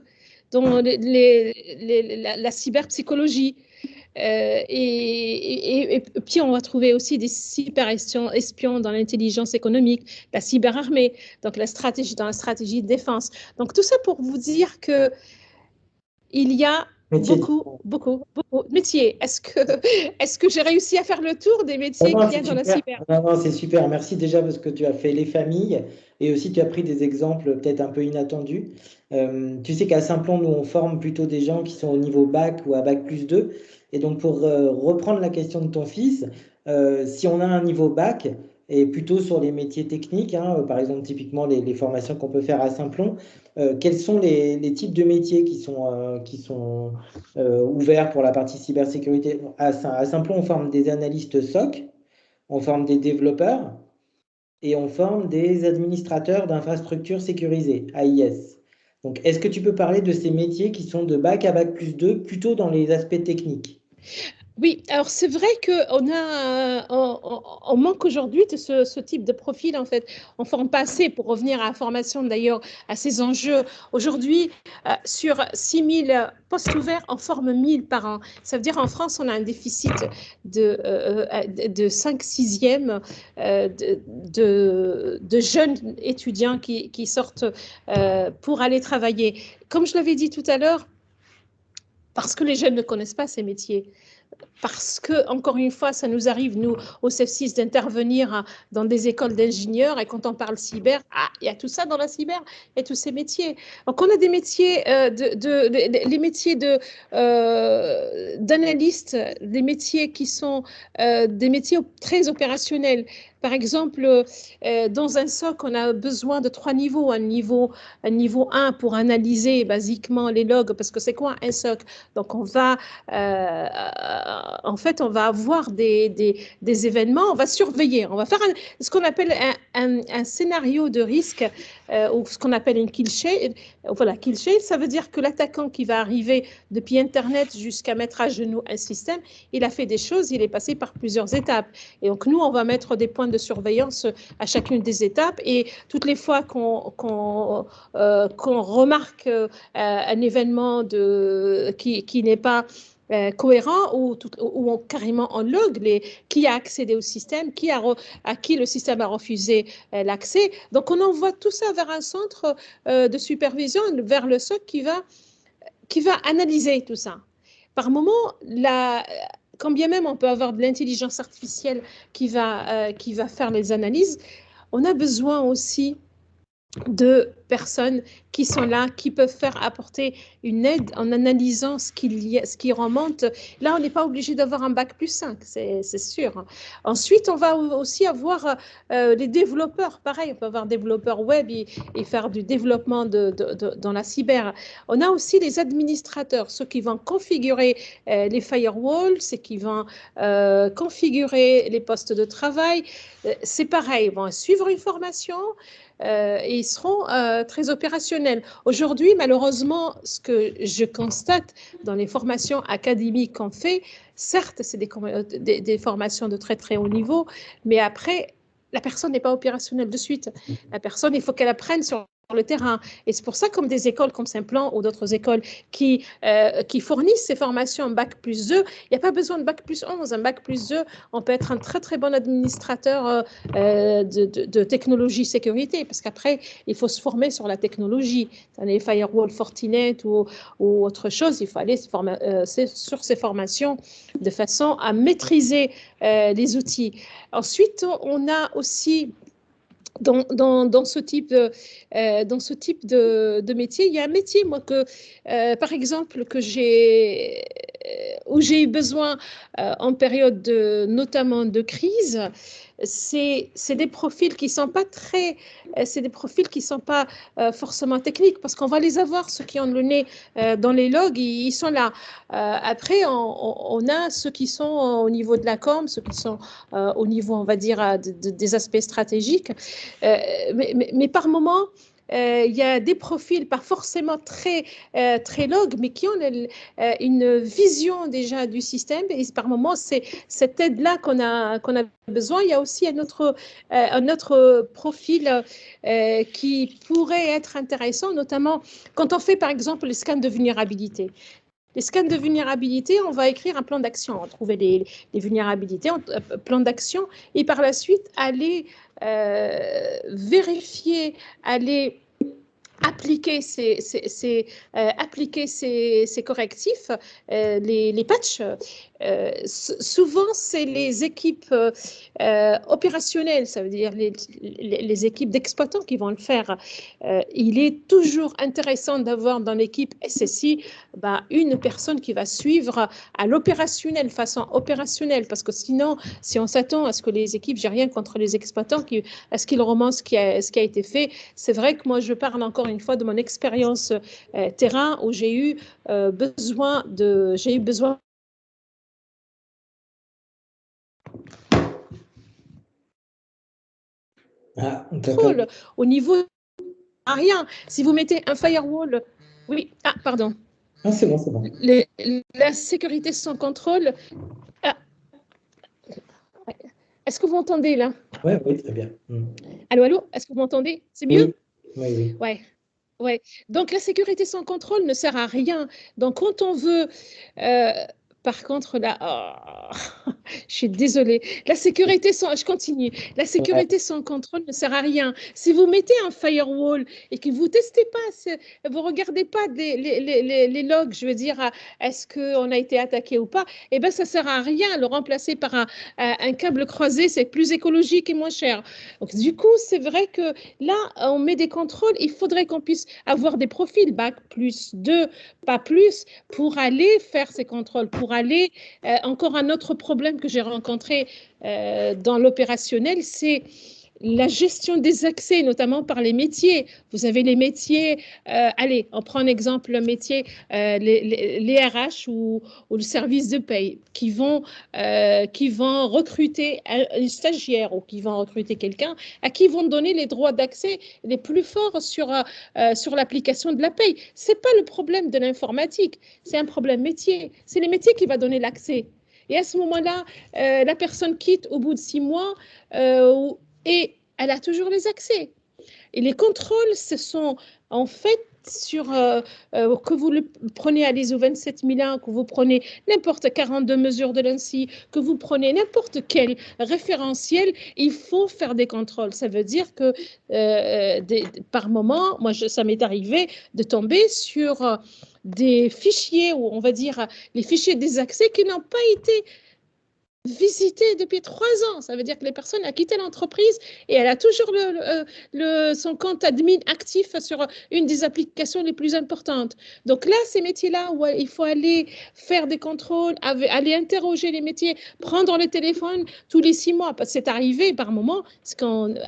dans la cyberpsychologie. Et puis, on va trouver aussi des cyber-espions dans l'intelligence économique, la cyberarmée, donc dans la stratégie de défense. Donc, tout ça pour vous dire que il y a beaucoup de métiers. Est-ce que j'ai réussi à faire le tour des métiers qu'il y a dans la cyber? Non, c'est super. Merci déjà parce que tu as fait les familles et aussi tu as pris des exemples peut-être un peu inattendus. Tu sais qu'à Saint-Plon, nous, on forme plutôt des gens qui sont au niveau bac ou à bac+2. Et donc, pour reprendre la question de ton fils, si on a un niveau bac, et plutôt sur les métiers techniques, hein, par exemple, typiquement les formations qu'on peut faire à Saint-Plon, quels sont les types de métiers qui sont ouverts pour la partie cybersécurité? À Saint-Plon, on forme des analystes SOC, on forme des développeurs et on forme des administrateurs d'infrastructures sécurisées, AIS. Donc, est-ce que tu peux parler de ces métiers qui sont de bac à bac+2, plutôt dans les aspects techniques? Oui, alors c'est vrai on manque aujourd'hui de ce type de profil, en fait. On ne forme pas assez, pour revenir à la formation d'ailleurs, à ces enjeux. Aujourd'hui, sur 6 000 postes ouverts, on forme 1 000 par an. Ça veut dire en France, on a un déficit de 5/6 de jeunes étudiants qui sortent pour aller travailler. Comme je l'avais dit tout à l'heure, parce que les jeunes ne connaissent pas ces métiers. Parce que, encore une fois, ça nous arrive, nous, au CEF6, d'intervenir dans des écoles d'ingénieurs. Et quand on parle cyber, il y a tout ça dans la cyber, il y a tous ces métiers. Donc, on a des métiers, les métiers d'analystes, des métiers qui sont des métiers très opérationnels. Par exemple, dans un SOC, on a besoin de 3 niveaux. Un niveau 1 pour analyser basiquement les logs, parce que c'est quoi un SOC? Donc, en fait, on va avoir des événements, on va surveiller, on va faire ce qu'on appelle un scénario de risque, ou ce qu'on appelle une kill chain. Voilà, kill chain, ça veut dire que l'attaquant qui va arriver depuis Internet jusqu'à mettre à genoux un système, il a fait des choses, il est passé par plusieurs étapes. Et donc, nous, on va mettre des points de surveillance à chacune des étapes. Et toutes les fois qu'on remarque un événement qui n'est pas cohérent, ou carrément on log qui a accédé au système, à qui le système a refusé l'accès. Donc, on envoie tout ça vers un centre de supervision, vers le SOC qui va analyser tout ça. Par moment, quand bien même on peut avoir de l'intelligence artificielle qui va faire les analyses, on a besoin aussi de personnes qui sont là, qui peuvent apporter une aide en analysant ce qui remonte. Là, on n'est pas obligé d'avoir un bac+5, c'est sûr. Ensuite, on va aussi avoir les développeurs. Pareil, on peut avoir développeurs web et faire du développement dans la cyber. On a aussi les administrateurs, ceux qui vont configurer les firewalls, ceux qui vont configurer les postes de travail. C'est pareil, ils vont suivre une formation, et ils seront très opérationnels. Aujourd'hui, malheureusement, ce que je constate dans les formations académiques qu'on fait, certes, c'est des formations de très très haut niveau, mais après, la personne n'est pas opérationnelle de suite. La personne, il faut qu'elle apprenne sur le terrain. Et c'est pour ça, comme des écoles comme Saint-Plon ou d'autres écoles qui fournissent ces formations en bac+2, il n'y a pas besoin de bac+11. Un bac+2, on peut être un très très bon administrateur de technologie sécurité, parce qu'après, il faut se former sur la technologie. Dans les firewalls Fortinet ou autre chose, il faut aller sur ces formations de façon à maîtriser les outils. Ensuite, on a aussi dans ce type de métier, il y a un métier, moi, par exemple, que j'ai où j'ai eu besoin en période notamment de crise, c'est des profils qui sont pas c'est des profils qui sont pas forcément techniques, parce qu'on va les avoir, ceux qui ont le nez dans les logs, ils sont là. Après, on a ceux qui sont au niveau de la com, ceux qui sont au niveau, on va dire, des aspects stratégiques. Mais par moment, il y a des profils pas forcément très log, mais qui ont une vision déjà du système. Et par moment, c'est cette aide-là qu'on a besoin. Il y a aussi un autre profil qui pourrait être intéressant, notamment quand on fait par exemple les scans de vulnérabilité. Les scans de vulnérabilité, on va écrire un plan d'action, on va trouver les vulnérabilités, un plan d'action, et par la suite aller vérifier, aller appliquer ces correctifs, les patchs. Souvent, c'est les équipes opérationnelles, ça veut dire les équipes d'exploitants qui vont le faire. Il est toujours intéressant d'avoir dans l'équipe SSI une personne qui va suivre à l'opérationnel, façon opérationnelle, parce que sinon, si on s'attend à ce que les équipes, j'ai rien contre les exploitants, à ce qu'ils romancent ce qui a été fait, c'est vrai que moi, je parle encore une fois de mon expérience terrain où j'ai eu besoin. Contrôle au niveau rien. Si vous mettez un firewall, oui, pardon. Ah, c'est bon, c'est bon. La sécurité sans contrôle. Est-ce que vous m'entendez là? Oui, très bien. Allô, est-ce que vous m'entendez? C'est mieux? Oui. Ouais. Donc la sécurité sans contrôle ne sert à rien. Donc quand on veut, par contre là, je suis désolée. Je continue. La sécurité sans contrôle ne sert à rien. Si vous mettez un firewall et que vous testez pas, vous regardez pas les logs, je veux dire, est-ce qu'on a été attaqué ou pas, eh ben ça sert à rien. Le remplacer par un câble croisé, c'est plus écologique et moins cher. Donc du coup, c'est vrai que là, on met des contrôles. Il faudrait qu'on puisse avoir des profils bac plus 2, pas plus, pour aller faire ces contrôles, pour aller encore un autre problème que j'ai rencontré dans l'opérationnel, c'est la gestion des accès, notamment par les métiers. Vous avez les métiers, allez, on prend un exemple, le métier, les RH ou le service de paye qui vont recruter un stagiaire ou qui vont recruter quelqu'un à qui vont donner les droits d'accès les plus forts sur l'application de la paye. Ce n'est pas le problème de l'informatique, c'est un problème métier. C'est les métiers qui vont donner l'accès. Et à ce moment-là, la personne quitte au bout de 6 mois et elle a toujours les accès. Et les contrôles, ce sont en fait que vous le prenez à l'ISO 27001, que vous prenez n'importe 42 mesures de l'ANSSI, que vous prenez n'importe quel référentiel, il faut faire des contrôles. Ça veut dire que par moment, moi, ça m'est arrivé de tomber sur des fichiers, ou on va dire les fichiers des accès qui n'ont pas été visité depuis 3 ans. Ça veut dire que les personnes ont quitté l'entreprise et elle a toujours son compte admin actif sur une des applications les plus importantes. Donc là, ces métiers-là, où il faut aller faire des contrôles, aller interroger les métiers, prendre le téléphone tous les 6 mois, parce que c'est arrivé par moment,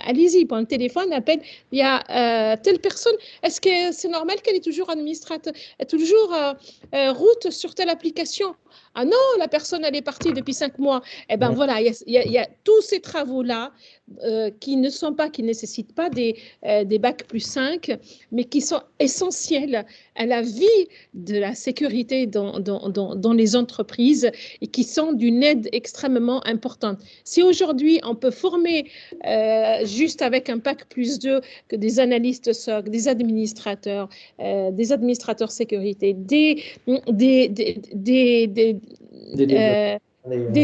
allez-y, prendre le téléphone, appelle, il y a telle personne, est-ce que c'est normal qu'elle est toujours administrateur, toujours route sur telle application? Ah non, la personne, elle est partie depuis 5 mois. Eh bien, voilà, il y a tous ces travaux-là qui ne nécessitent pas des bacs plus 5, mais qui sont essentiels à la vie de la sécurité dans les entreprises et qui sont d'une aide extrêmement importante. Si aujourd'hui, on peut former juste avec un bac plus 2 que des analystes SOC, des administrateurs sécurité, des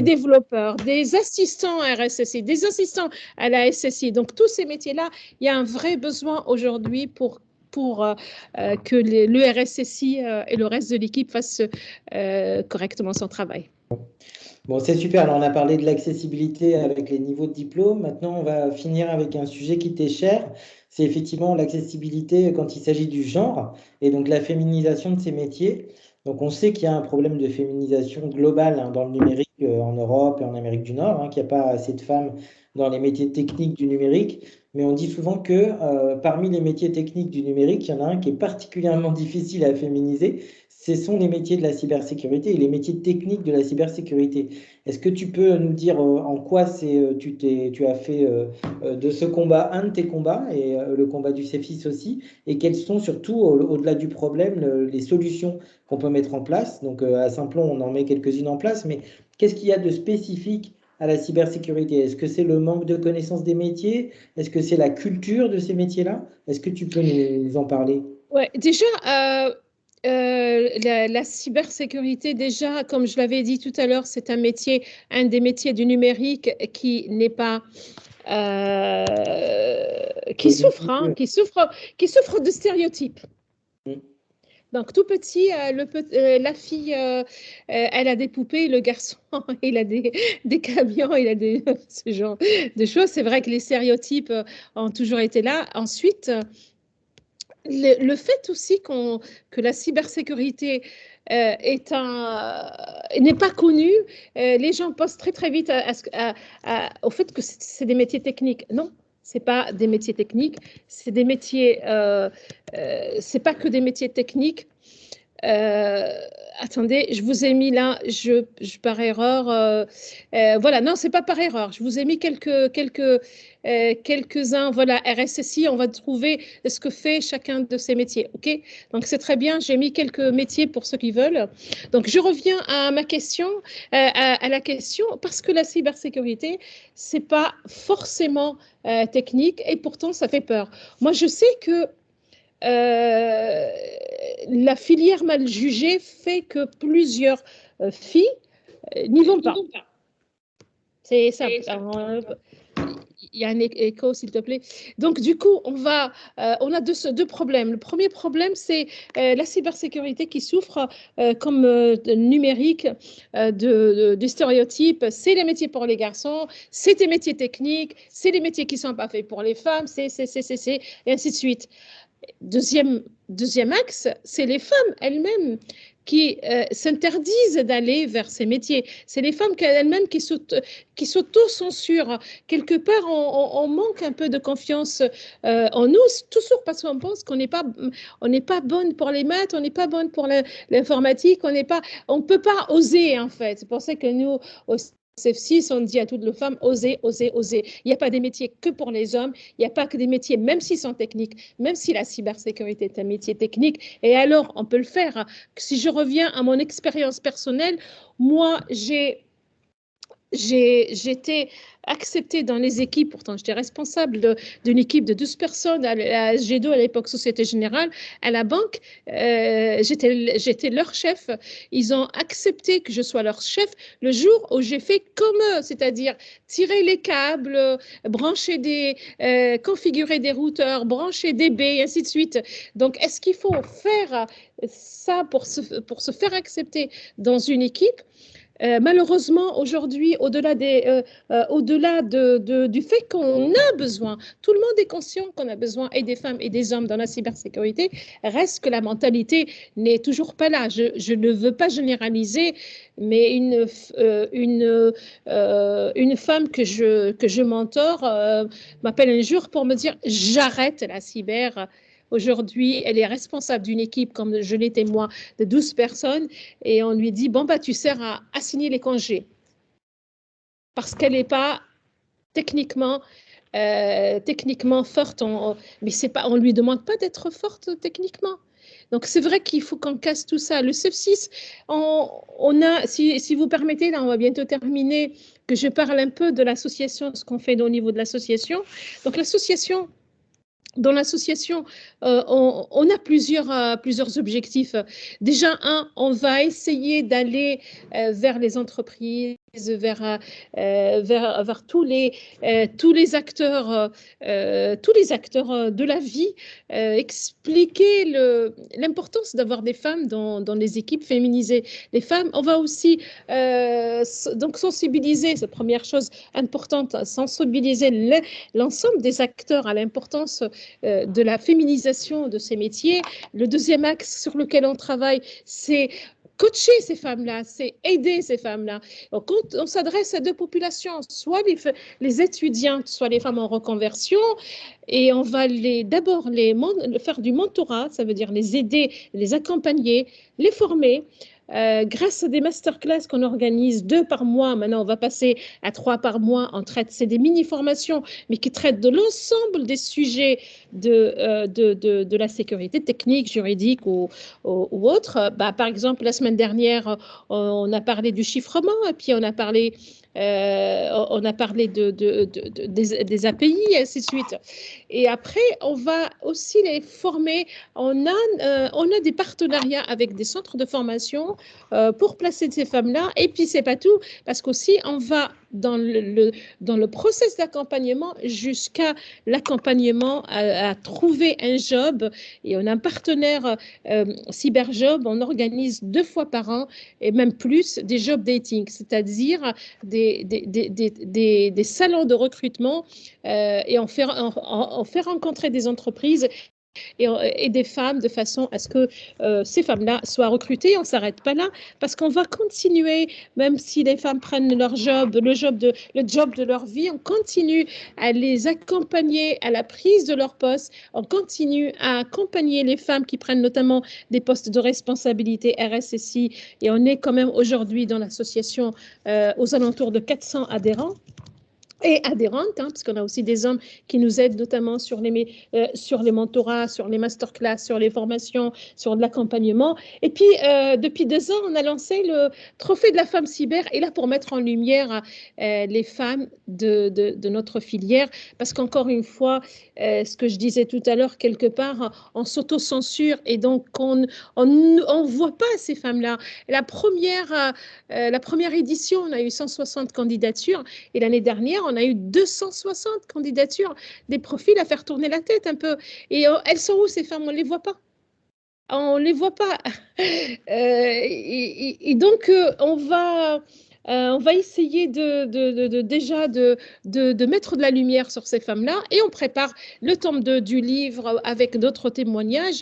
développeurs, des assistants à RSSI, des assistants à la SSI. Donc, tous ces métiers-là, il y a un vrai besoin aujourd'hui pour que le RSSI et le reste de l'équipe fassent correctement son travail. Bon, c'est super. Alors, on a parlé de l'accessibilité avec les niveaux de diplôme. Maintenant, on va finir avec un sujet qui t'est cher. C'est effectivement l'accessibilité quand il s'agit du genre et donc la féminisation de ces métiers. Donc, on sait qu'il y a un problème de féminisation globale dans le numérique en Europe et en Amérique du Nord, qu'il n'y a pas assez de femmes dans les métiers techniques du numérique. Mais on dit souvent que parmi les métiers techniques du numérique, il y en a un qui est particulièrement difficile à féminiser. Ce sont les métiers de la cybersécurité et les métiers techniques de la cybersécurité. Est-ce que tu peux nous dire en quoi tu as fait de ce combat un de tes combats et le combat du CEFIS aussi, et quelles sont surtout, au-delà du problème, les solutions qu'on peut mettre en place. Donc à Simplon, on en met quelques-unes en place, mais qu'est-ce qu'il y a de spécifique à la cybersécurité? Est-ce que c'est le manque de connaissance des métiers? Est-ce que c'est la culture de ces métiers-là? Est-ce que tu peux nous en parler? Ouais, déjà, la cybersécurité, déjà, comme je l'avais dit tout à l'heure, c'est un des métiers du numérique qui n'est pas, qui souffre, hein, qui souffre de stéréotypes. Donc, tout petit, la fille, elle a des poupées, le garçon, il a des camions, il a ce genre de choses. C'est vrai que les stéréotypes ont toujours été là. Ensuite, le fait aussi que la cybersécurité n'est pas connue, les gens pensent très très vite au fait que c'est des métiers techniques. Non, c'est pas des métiers techniques, c'est des métiers, c'est pas que des métiers techniques. Attendez, je vous ai mis là, par erreur, voilà, non, c'est pas par erreur. Je vous ai mis quelques-uns, voilà, RSSI, on va trouver ce que fait chacun de ces métiers, ok? Donc c'est très bien, j'ai mis quelques métiers pour ceux qui veulent. Donc je reviens à ma question, à la question, parce que la cybersécurité, c'est pas forcément technique et pourtant ça fait peur. Moi, je sais que la filière mal jugée fait que plusieurs filles n'y vont pas. C'est simple. Il y a un écho, s'il te plaît. Donc, du coup, on a deux problèmes. Le premier problème, c'est la cybersécurité qui souffre comme numérique du stéréotype. C'est les métiers pour les garçons, c'est des métiers techniques, c'est des métiers qui ne sont pas faits pour les femmes, et ainsi de suite. Deuxième axe, c'est les femmes elles-mêmes qui s'interdisent d'aller vers ces métiers. C'est les femmes elles-mêmes qui s'auto-censurent. Quelque part, on manque un peu de confiance en nous, toujours parce qu'on pense qu'on n'est pas bonne pour les maths, on n'est pas bonne pour l'informatique, on ne peut pas oser en fait. C'est pour ça que nous, aussi, CEF6, on dit à toutes les femmes, osez, osez, osez. Il n'y a pas des métiers que pour les hommes, il n'y a pas que des métiers, même s'ils sont techniques, même si la cybersécurité est un métier technique, et alors on peut le faire. Si je reviens à mon expérience personnelle, moi, j'étais acceptée dans les équipes, pourtant j'étais responsable d'une équipe de 12 personnes à SG2 à l'époque Société Générale, à la banque, j'étais leur chef, ils ont accepté que je sois leur chef le jour où j'ai fait comme eux, c'est-à-dire tirer les câbles, configurer des routeurs, brancher des baies, ainsi de suite. Donc est-ce qu'il faut faire ça pour se faire accepter dans une équipe? Malheureusement, aujourd'hui, au-delà du fait qu'on a besoin, tout le monde est conscient qu'on a besoin et des femmes et des hommes dans la cybersécurité, reste que la mentalité n'est toujours pas là. Je ne veux pas généraliser, mais une femme que je mentore m'appelle un jour pour me dire « j'arrête la cyber ». Aujourd'hui, elle est responsable d'une équipe, comme je l'étais moi, de 12 personnes, et on lui dit, bon, bah, tu sers à assigner les congés. Parce qu'elle n'est pas techniquement forte, mais on ne lui demande pas d'être forte techniquement. Donc, c'est vrai qu'il faut qu'on casse tout ça. Le CEF6, si vous permettez, là, on va bientôt terminer, que je parle un peu de l'association, ce qu'on fait au niveau de l'association. Donc, l'association... Dans l'association, on a plusieurs objectifs. Déjà, on va essayer d'aller vers les entreprises, vers tous les acteurs de la vie, expliquer l'importance d'avoir des femmes dans les équipes féminisées. Les femmes, on va aussi donc sensibiliser, c'est la première chose importante, sensibiliser l'ensemble des acteurs à l'importance de la féminisation de ces métiers. Le deuxième axe sur lequel on travaille, c'est coacher ces femmes-là, c'est aider ces femmes-là. Donc, on s'adresse à deux populations, soit les étudiantes, soit les femmes en reconversion, et on va d'abord faire du mentorat, ça veut dire les aider, les accompagner, les former. Grâce à des masterclass qu'on organise 2 par mois, maintenant on va passer à 3 par mois, c'est des mini-formations, mais qui traitent de l'ensemble des sujets de la sécurité technique, juridique ou autre. Par exemple, la semaine dernière, on a parlé du chiffrement, et puis on a parlé des API, et ainsi de suite. Et après, on va aussi les former. On a des partenariats avec des centres de formation pour placer ces femmes-là. Et puis, c'est pas tout, parce qu'aussi, on va dans le process d'accompagnement jusqu'à l'accompagnement à trouver un job. Et on a un partenaire Cyberjob. On organise 2 fois par an, et même plus, des job dating, c'est-à-dire des salons de recrutement, et on fait rencontrer des entreprises et des femmes de façon à ce que ces femmes-là soient recrutées. On ne s'arrête pas là, parce qu'on va continuer, même si les femmes prennent leur job, le job de leur vie, on continue à les accompagner à la prise de leur poste, on continue à accompagner les femmes qui prennent notamment des postes de responsabilité RSSI, et on est quand même aujourd'hui dans l'association aux alentours de 400 adhérents. Et adhérentes, parce qu'on a aussi des hommes qui nous aident notamment sur les mentorats, sur les masterclass, sur les formations, sur de l'accompagnement. Et puis, depuis 2 ans, on a lancé le Trophée de la femme cyber, et là pour mettre en lumière les femmes de notre filière, parce qu'encore une fois, ce que je disais tout à l'heure, quelque part, on s'auto-censure, et donc on voit pas ces femmes-là. La première édition, on a eu 160 candidatures, et l'année dernière, on a eu 260 candidatures, des profils à faire tourner la tête un peu. Et elles sont où, ces femmes? On ne les voit pas. On ne les voit pas. Et donc, on va essayer déjà de mettre de la lumière sur ces femmes-là, et on prépare le tome 2 du livre avec d'autres témoignages.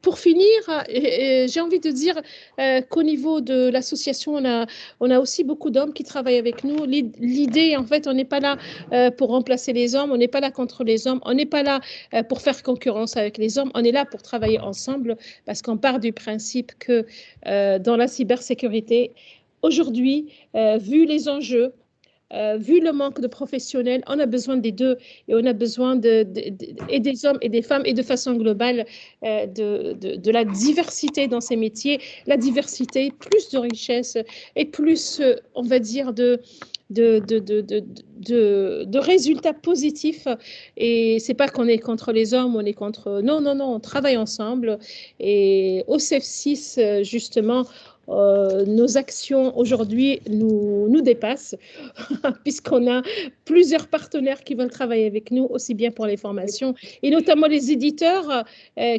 Pour finir, j'ai envie de dire qu'au niveau de l'association, on a aussi beaucoup d'hommes qui travaillent avec nous. L'idée, en fait, on n'est pas là pour remplacer les hommes, on n'est pas là contre les hommes, on n'est pas là pour faire concurrence avec les hommes, on est là pour travailler ensemble, parce qu'on part du principe que dans la cybersécurité, aujourd'hui, vu les enjeux, vu le manque de professionnels, on a besoin des deux, et on a besoin et des hommes et des femmes, et de façon globale de la diversité dans ces métiers, la diversité, plus de richesse et plus, on va dire, de résultats positifs. Et c'est pas qu'on est contre les hommes, on est contre... Non, on travaille ensemble. Et au CEF6, justement, nos actions aujourd'hui nous dépassent, puisqu'on a plusieurs partenaires qui veulent travailler avec nous, aussi bien pour les formations, et notamment les éditeurs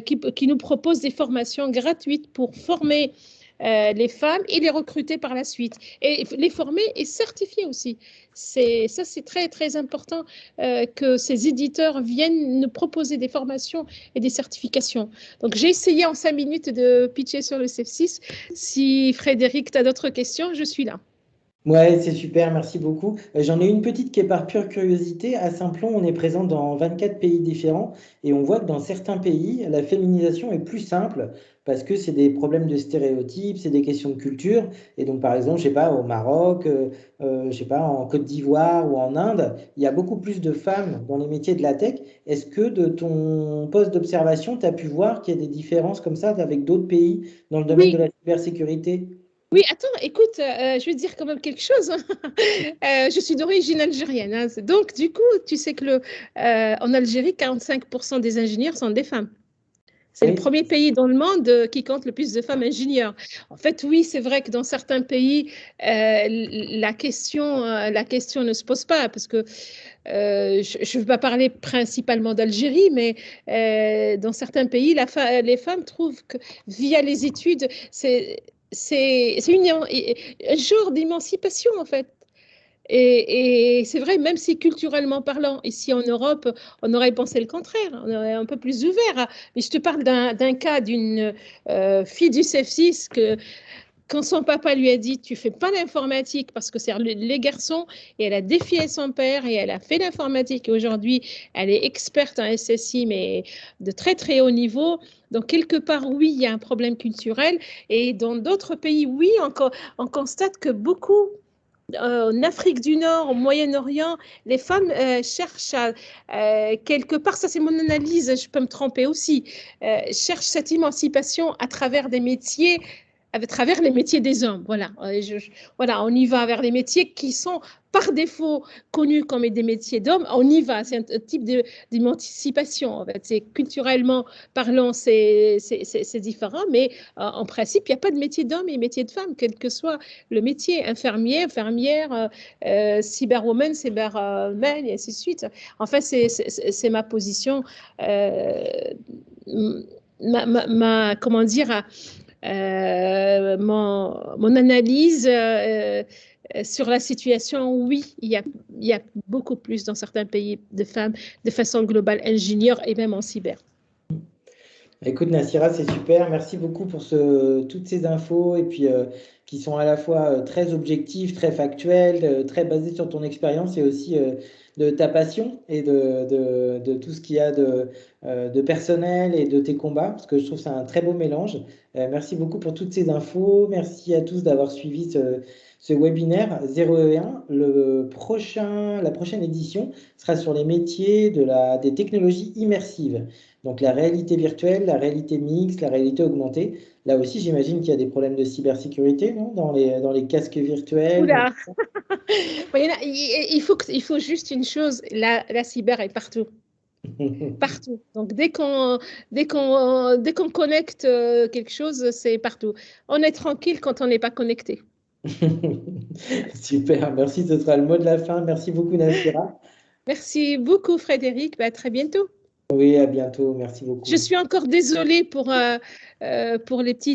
qui nous proposent des formations gratuites pour former les femmes et les recruter par la suite, et les former et certifier aussi. C'est très, très important que ces éditeurs viennent nous proposer des formations et des certifications. Donc, j'ai essayé en 5 minutes de pitcher sur le CEF6. Si Frédéric, tu as d'autres questions, je suis là. Ouais, c'est super, merci beaucoup. J'en ai une petite qui est par pure curiosité. À Simplon, on est présent dans 24 pays différents, et on voit que dans certains pays, la féminisation est plus simple, parce que c'est des problèmes de stéréotypes, c'est des questions de culture. Et donc, par exemple, je sais pas, au Maroc, je sais pas, en Côte d'Ivoire ou en Inde, il y a beaucoup plus de femmes dans les métiers de la tech. Est-ce que de ton poste d'observation, tu as pu voir qu'il y a des différences comme ça avec d'autres pays dans le domaine de la cybersécurité? Oui, attends, écoute, je vais te dire quand même quelque chose. Je suis d'origine algérienne, donc du coup, tu sais que en Algérie, 45% des ingénieurs sont des femmes. C'est le premier pays dans le monde qui compte le plus de femmes ingénieurs. En fait, oui, c'est vrai que dans certains pays, la question ne se pose pas, parce que je ne veux pas parler principalement d'Algérie, mais dans certains pays, les femmes trouvent que via les études, c'est un genre d'émancipation, en fait. Et c'est vrai, même si culturellement parlant, ici en Europe, on aurait pensé le contraire, on aurait un peu plus ouvert. Mais je te parle d'un cas d'une fille du CF6 que quand son papa lui a dit tu fais pas d'informatique parce que c'est les garçons, et elle a défié son père et elle a fait l'informatique, et aujourd'hui elle est experte en SSI mais de très très haut niveau. Donc quelque part oui, il y a un problème culturel, et dans d'autres pays oui, on constate que beaucoup en Afrique du Nord, au Moyen-Orient, les femmes cherchent quelque part, ça c'est mon analyse, je peux me tromper aussi, cherchent cette émancipation à travers des métiers, à travers les métiers des hommes. Voilà, voilà, on y va vers les métiers qui sont par défaut connus comme des métiers d'hommes. On y va, c'est un type d'émancipation. En fait, c'est culturellement parlant, c'est différent, mais en principe, il n'y a pas de métier d'homme et métier de femme, quel que soit le métier, infirmière, cyberwoman, cyberman, et ainsi de suite. En fait, c'est ma position, comment dire, mon analyse sur la situation. Oui, il y a beaucoup plus dans certains pays de femmes de façon globale, ingénieurs et même en cyber. Écoute, Nassira, c'est super. Merci beaucoup pour toutes ces infos et puis qui sont à la fois très objectives, très factuelles, très basées sur ton expérience et aussi de ta passion et de tout ce qu'il y a de personnel et de tes combats, parce que je trouve que c'est un très beau mélange. Merci beaucoup pour toutes ces infos. Merci à tous d'avoir suivi ce webinaire 01. La prochaine édition sera sur les métiers des technologies immersives. Donc la réalité virtuelle, la réalité mixte, la réalité augmentée. Là aussi, j'imagine qu'il y a des problèmes de cybersécurité, non? Dans les casques virtuels. Oula. Il faut juste une chose, la cyber est partout. Partout. Donc dès qu'on connecte quelque chose, c'est partout. On est tranquille quand on n'est pas connecté. Super, merci, ce sera le mot de la fin. Merci beaucoup, Nassira. Merci beaucoup, Frédéric. À très bientôt. Oui, à bientôt. Merci beaucoup. Je suis encore désolée pour les petits